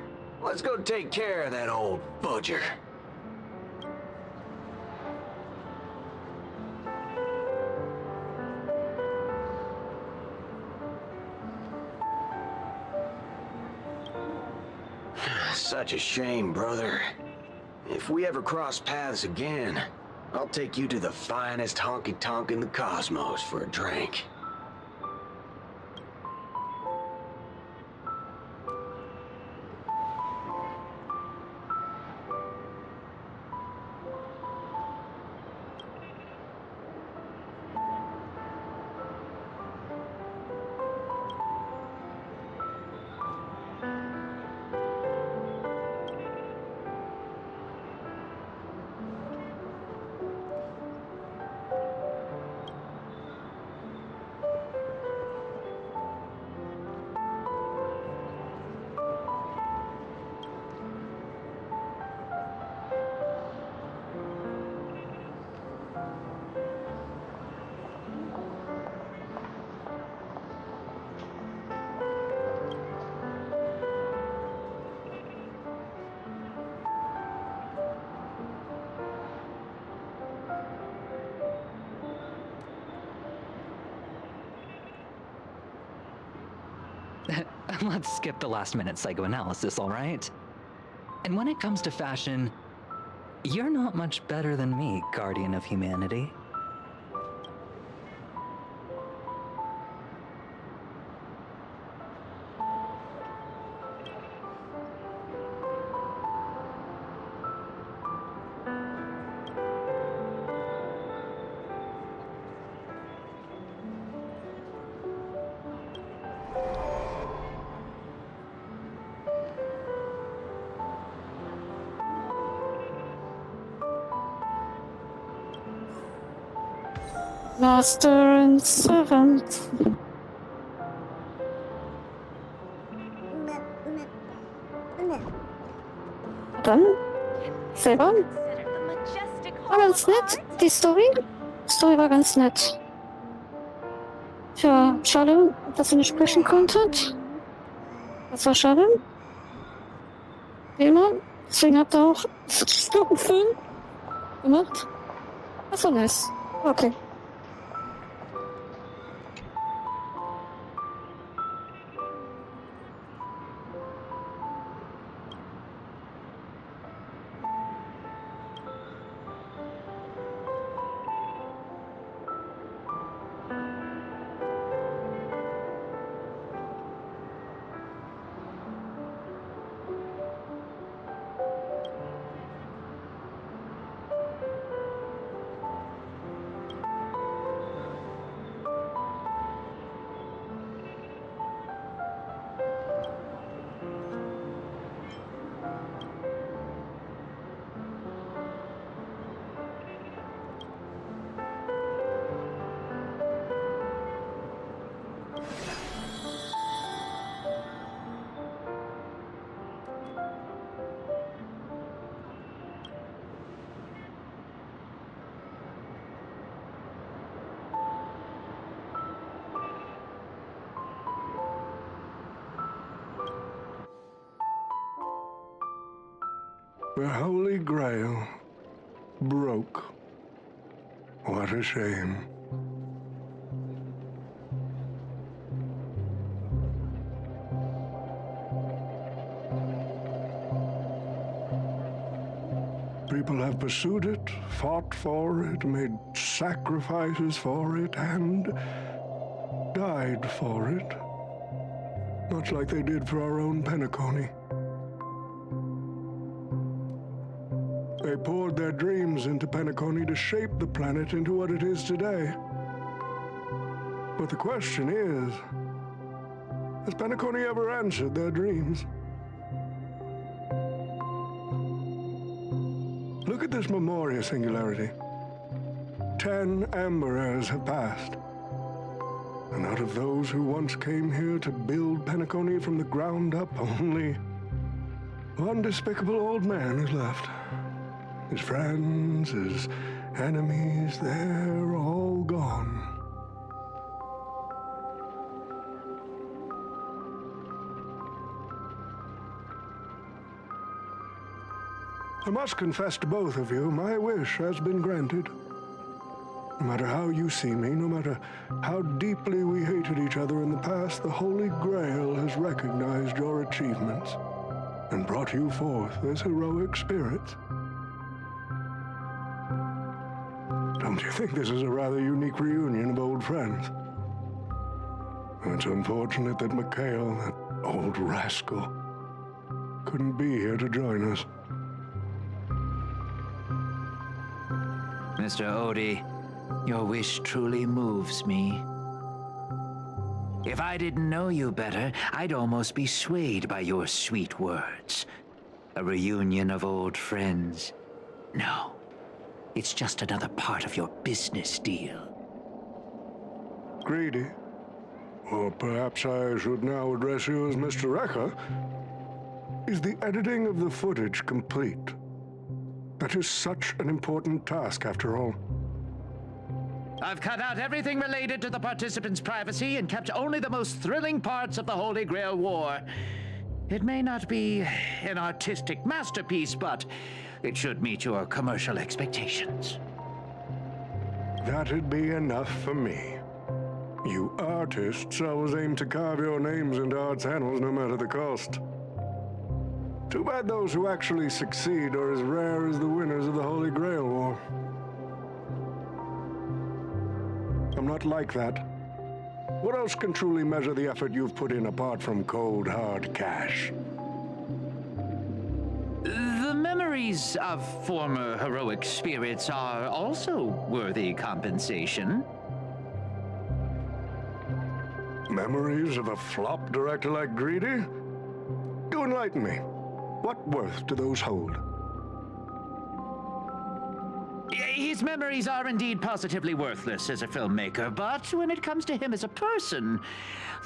let's go take care of that old fudger. Such a shame, brother. If we ever cross paths again, I'll take you to the finest honky-tonk in the cosmos for a drink. Let's skip the last-minute psychoanalysis, all right? And when it comes to fashion, you're not much better than me, Guardian of Humanity. Master and servant. Dann selber. War ganz nett, die Story. Die Story war ganz nett. Tja, schade, dass ihr nicht sprechen konntet. Das war schade. Wie immer. Deswegen habt ihr auch einen Film gemacht. Das war nice. Okay. The Holy Grail broke. What a shame. People have pursued it, fought for it, made sacrifices for it, and died for it. Much like they did for our own Penacony. They poured their dreams into Penacony to shape the planet into what it is today. But the question is, has Penacony ever answered their dreams? Look at this Memoria singularity. 10 Amber Heirs have passed. And out of those who once came here to build Penacony from the ground up, only one despicable old man is left. His friends, his enemies, they're all gone. I must confess to both of you, my wish has been granted. No matter how you see me, no matter how deeply we hated each other in the past, the Holy Grail has recognized your achievements. and brought you forth as heroic spirits. Don't you think this is a rather unique reunion of old friends? It's unfortunate that Mikhail, that old rascal, couldn't be here to join us. Mr. Odie, your wish truly moves me. If I didn't know you better, I'd almost be swayed by your sweet words. A reunion of old friends. No, it's just another part of your business deal. Greedy. Or perhaps I should now address you as Mr. Recker. Is the editing of the footage complete? That is such an important task, after all. I've cut out everything related to the participants' privacy and kept only the most thrilling parts of the Holy Grail War. It may not be an artistic masterpiece, but it should meet your commercial expectations. That'd be enough for me. You artists always aim to carve your names into art's annals no matter the cost. Too bad those who actually succeed are as rare as the winners of the Holy Grail War. I'm not like that. What else can truly measure the effort you've put in apart from cold, hard cash? The memories of former heroic spirits are also worthy compensation. Memories of a flop director like Greedy? Do enlighten me. What worth do those hold? His memories are indeed positively worthless as a filmmaker, but when it comes to him as a person,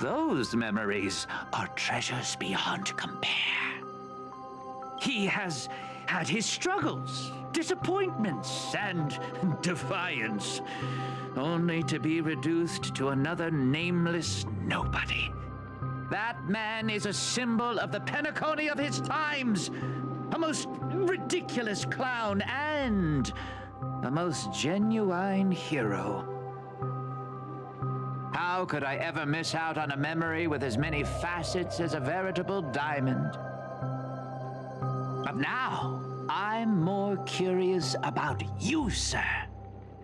those memories are treasures beyond compare. He has had his struggles, disappointments, and defiance, only to be reduced to another nameless nobody. That man is a symbol of the Penacony of his times, a most ridiculous clown and a most genuine hero. How could I ever miss out on a memory with as many facets as a veritable diamond? But now, I'm more curious about you, sir.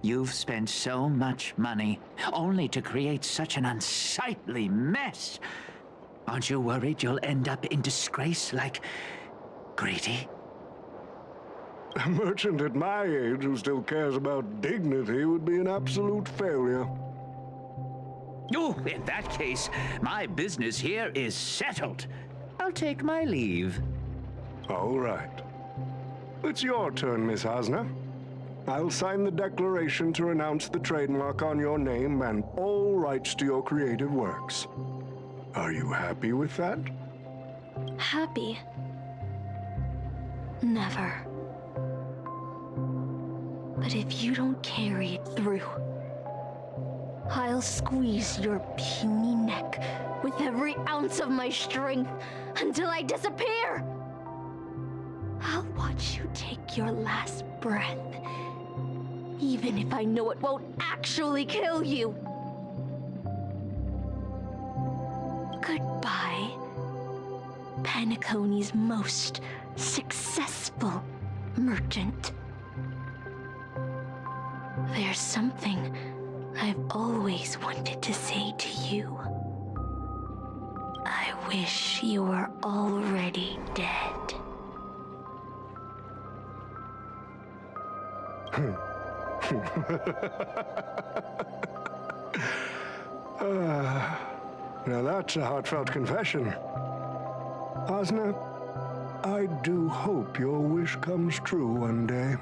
You've spent so much money, only to create such an unsightly mess. Aren't you worried you'll end up in disgrace like Greedy? A merchant at my age who still cares about dignity would be an absolute failure. Oh, in that case, my business here is settled. I'll take my leave. All right. It's your turn, Miss Osner. I'll sign the declaration to renounce the trademark on your name and all rights to your creative works. Are you happy with that? Happy? Never. But if you don't carry it through, I'll squeeze your puny neck with every ounce of my strength until I disappear. I'll watch you take your last breath, even if I know it won't actually kill you. Goodbye, Penacony's most successful merchant. There's something I've always wanted to say to you. I wish you were already dead. Now that's a heartfelt confession. Osner, I do hope your wish comes true one day.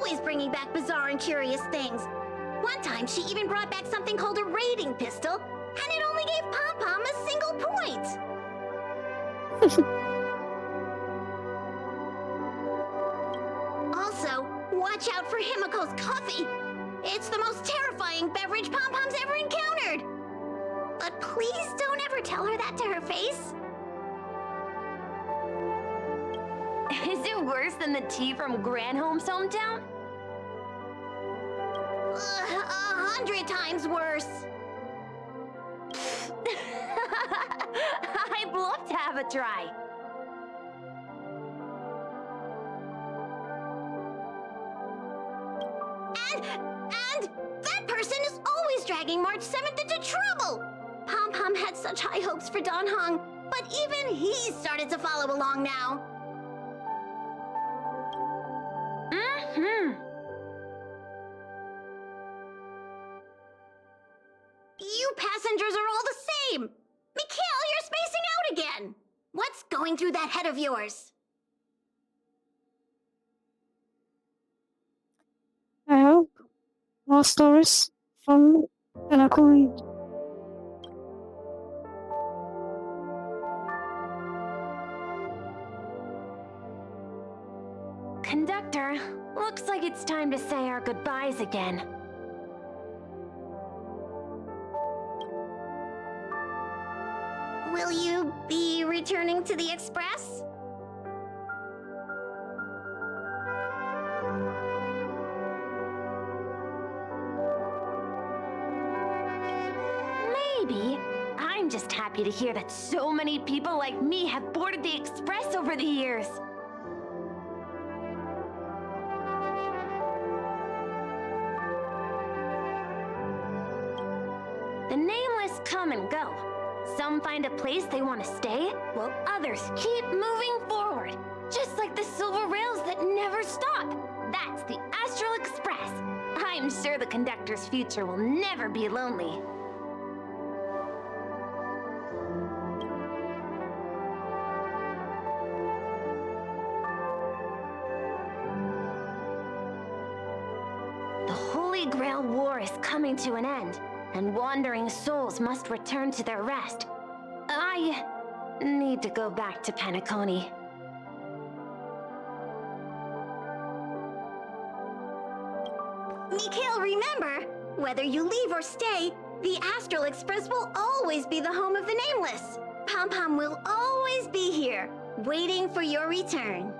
always bringing back bizarre and curious things. One time, she even brought back something called a raiding pistol, and it only gave Pom-Pom a single point. Also, watch out for Himiko's coffee. It's the most terrifying beverage Pom-Pom's ever encountered. But please don't ever tell her that to her face. Is it worse than the tea from Granholm's hometown? 100 times worse. I'd love to have a try. And that person is always dragging March 7th into trouble. Pom-Pom had such high hopes for Dan Heng, but even he started to follow along now. You passengers are all the same. Mikhail, you're spacing out again. What's going through that head of yours? I hope more stories from Penacony. Conductor, looks like it's time to say our goodbyes again. Will you be returning to the Express? Maybe. I'm just happy to hear that so many people like me have boarded the Express over the years. The nameless come and go. Some find a place they want to stay, while others keep moving forward. Just like the silver rails that never stop. That's the Astral Express. I'm sure the conductor's future will never be lonely. The Holy Grail War is coming to an end, and wandering souls must return to their rest. I need to go back to Penacony. Mikhail, remember, whether you leave or stay, the Astral Express will always be the home of the Nameless. Pom-Pom will always be here, waiting for your return.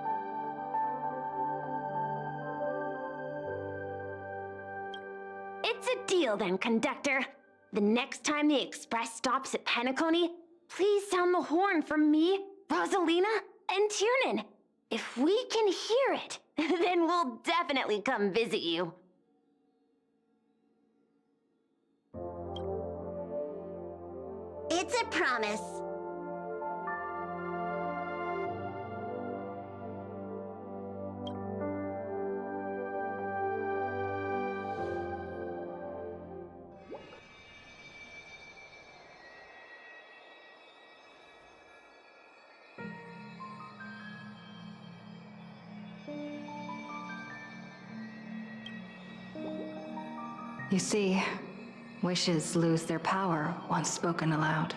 It's a deal then, conductor. The next time the Express stops at Penacony, please sound the horn for me, Rosalina, and Tiernan. If we can hear it, then we'll definitely come visit you. It's a promise. You see, wishes lose their power once spoken aloud.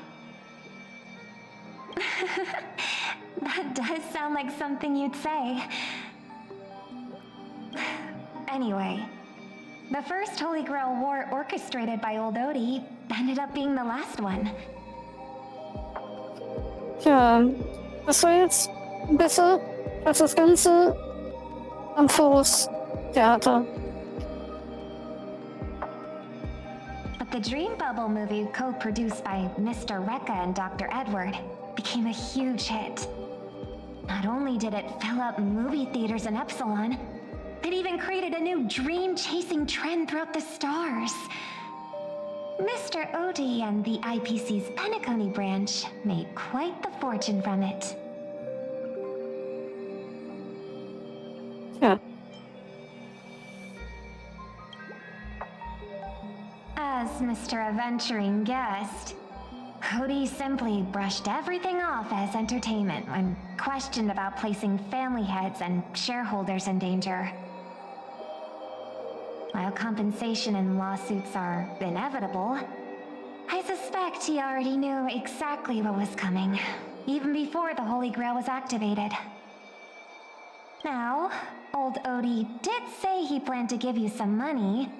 That does sound like something you'd say. Anyway, the first Holy Grail War orchestrated by Old Odie ended up being the last one. Ja, das war jetzt besser als das ganze Amphoros-Theater. But the Dream Bubble movie, co-produced by Mr. Rekka and Dr. Edward, became a huge hit. Not only did it fill up movie theaters in Epsilon, it even created a new dream-chasing trend throughout the stars. Mr. Odie and the IPC's Penacony branch made quite the fortune from it. Ja. As Mr. Aventuring guessed, Odie simply brushed everything off as entertainment when questioned about placing family heads and shareholders in danger. While compensation and lawsuits are inevitable, I suspect he already knew exactly what was coming, even before the Holy Grail was activated. Now, old Odie did say he planned to give you some money,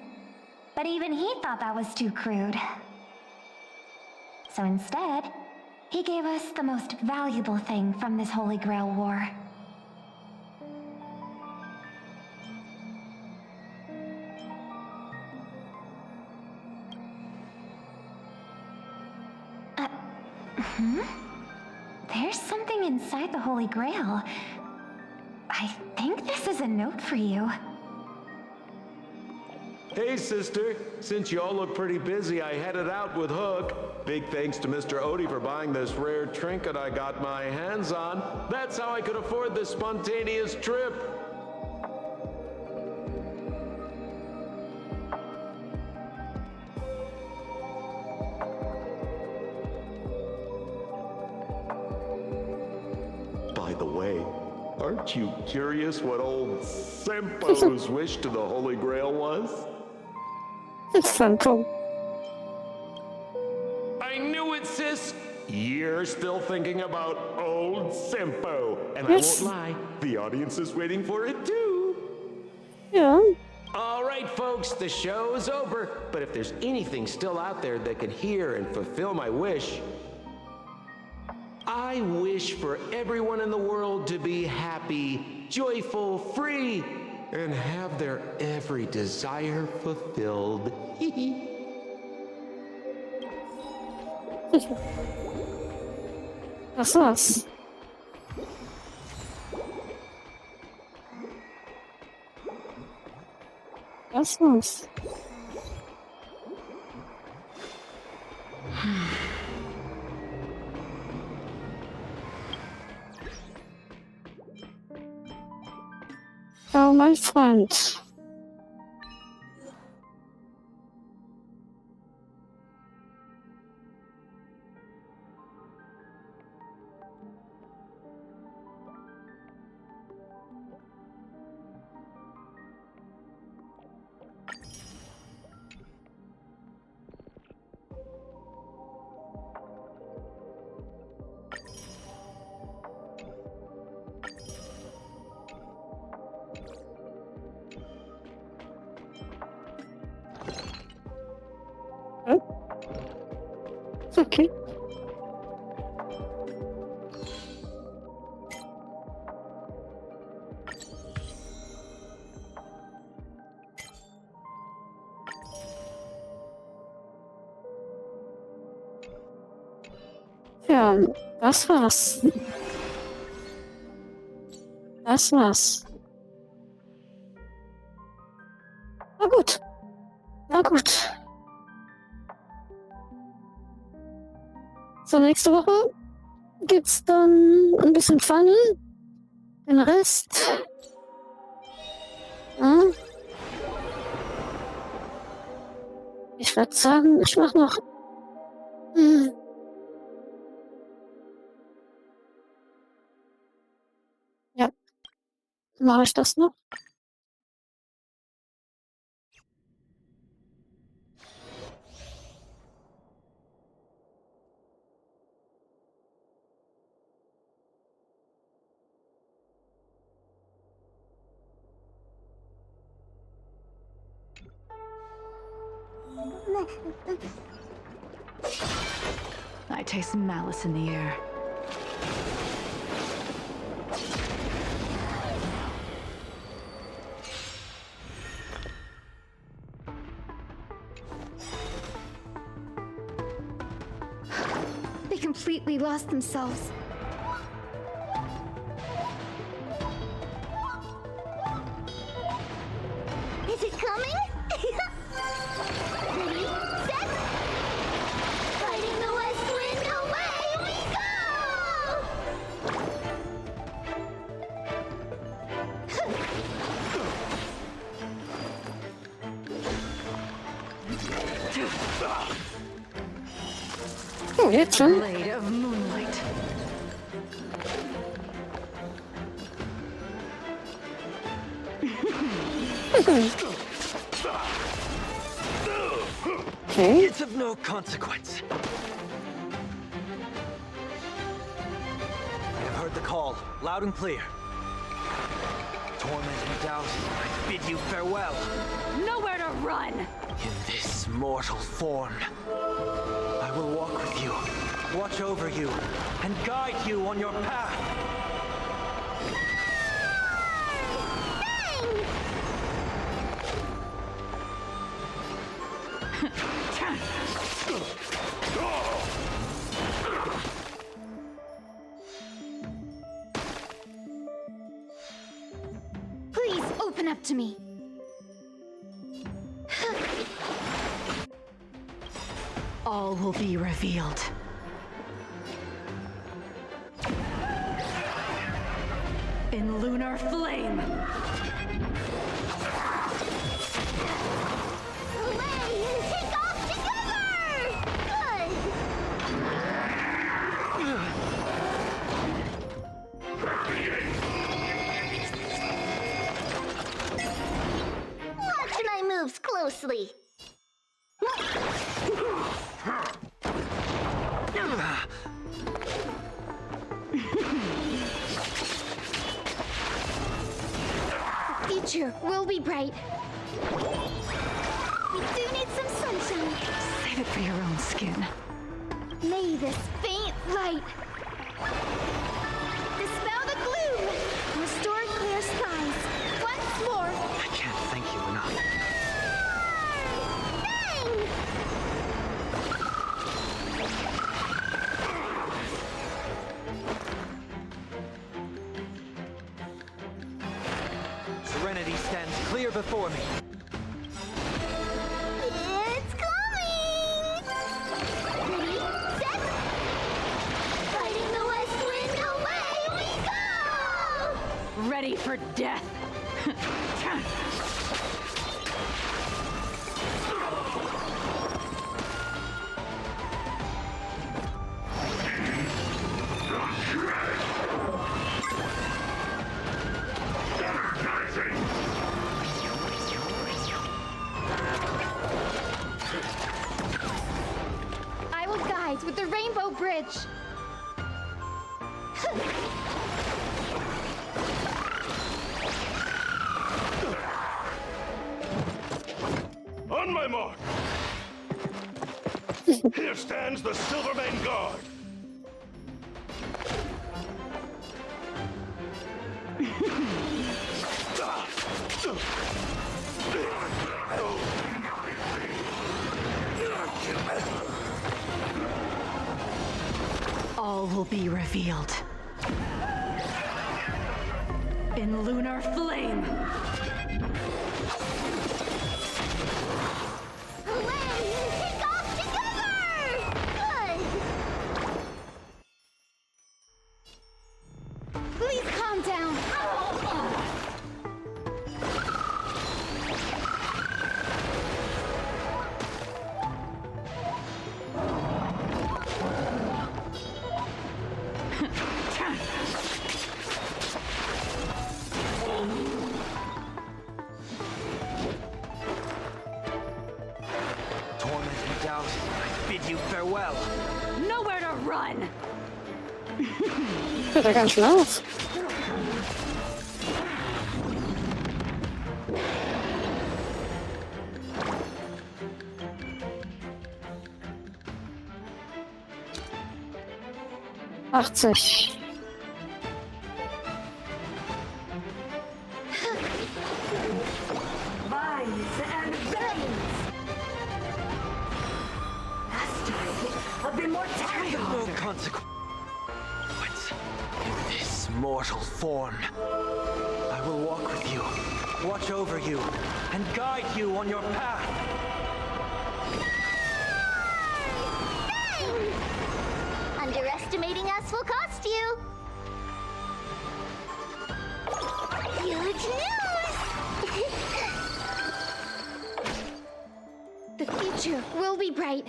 but even he thought that was too crude. So instead, he gave us the most valuable thing from this Holy Grail war. There's something inside the Holy Grail. I think this is a note for you. Hey, sister. Since you all look pretty busy, I headed out with Hook. Big thanks to Mr. Odie for buying this rare trinket I got my hands on. That's how I could afford this spontaneous trip. By the way, aren't you curious what old Simpo's wish to the Holy Grail was? It's simple. I knew it, sis! You're still thinking about old Simpo. And Yes. I won't lie, the audience is waiting for it too. Yeah. All right, folks, the show's over. But if there's anything still out there that can hear and fulfill my wish, I wish for everyone in the world to be happy, joyful, free, and have their every desire fulfilled. Das war's. Das war's. Oh, mein Freund. Okay. Ja, das war's. Das war's. Na gut. Na gut. So, nächste Woche gibt's dann ein bisschen Funnel. Den Rest. Ja. Ich würde sagen, ich mach noch. Ja. Mache ich das noch? I taste malice in the air. They completely lost themselves. Is it coming? Ready, set! Fighting the west wind, away we Oh, jetzt schon. Blade of moonlight. Okay. It's of no consequence. I have heard the call, loud and clear. Torment and doubt, I bid you farewell. Nowhere to run! In this mortal form, I will walk with you, watch over you, and guide you on your path. Please open up to me. All will be revealed. In lunar flame! Hooray! Take off together! Good. Watch my moves closely. Future will be bright. We do need some sunshine. Save it for your own skin. May this faint light dispel the gloom, restore clear skies. Once more. I can't thank you enough. Bang! Serenity stands clear before me. It's coming! Ready, set! Fighting the west wind, away we go! Ready for death! I will guide with the Rainbow Bridge. On my mark! Here stands the Silvermane Guard! All will be revealed. In lunar flame! Hooray! Take off together! Good! Please calm down. Torment and doubt, I bid you farewell. Nowhere to run! Wird ja ganz schön aus. Achtzig. Vines and veins! Mastery of immortality! No consequence. In this mortal form, I will walk with you, watch over you, and guide you on your path. Underestimating us will cost you. Huge news! The future will be bright.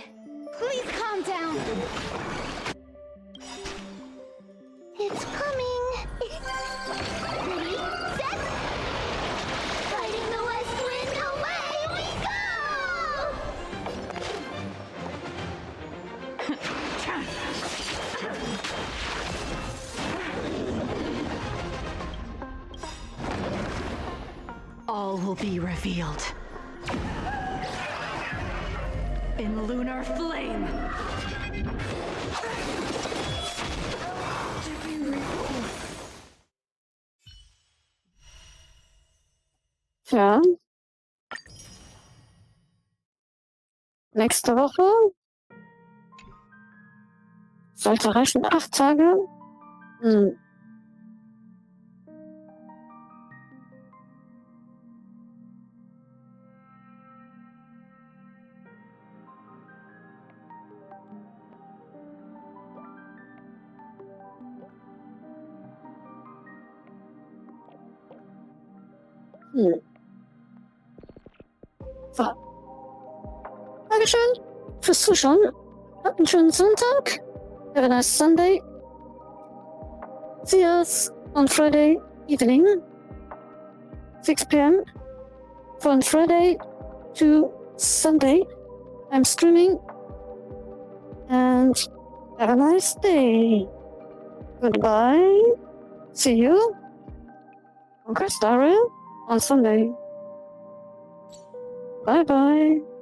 Please calm down. It's coming. Ready, set. Fighting the west wind, away we go! all will be revealed. In lunar flame. Ja. Nächste Woche. Sollte reichen 8 Tage. Hm. So. Dankeschön fürs Zuschauen. Habt einen schönen Sonntag. Have a nice Sunday. See us on Friday evening, 6 p.m. From Friday to Sunday, I'm streaming. And have a nice day. Goodbye. See you on Honkai on Sunday. Bye bye.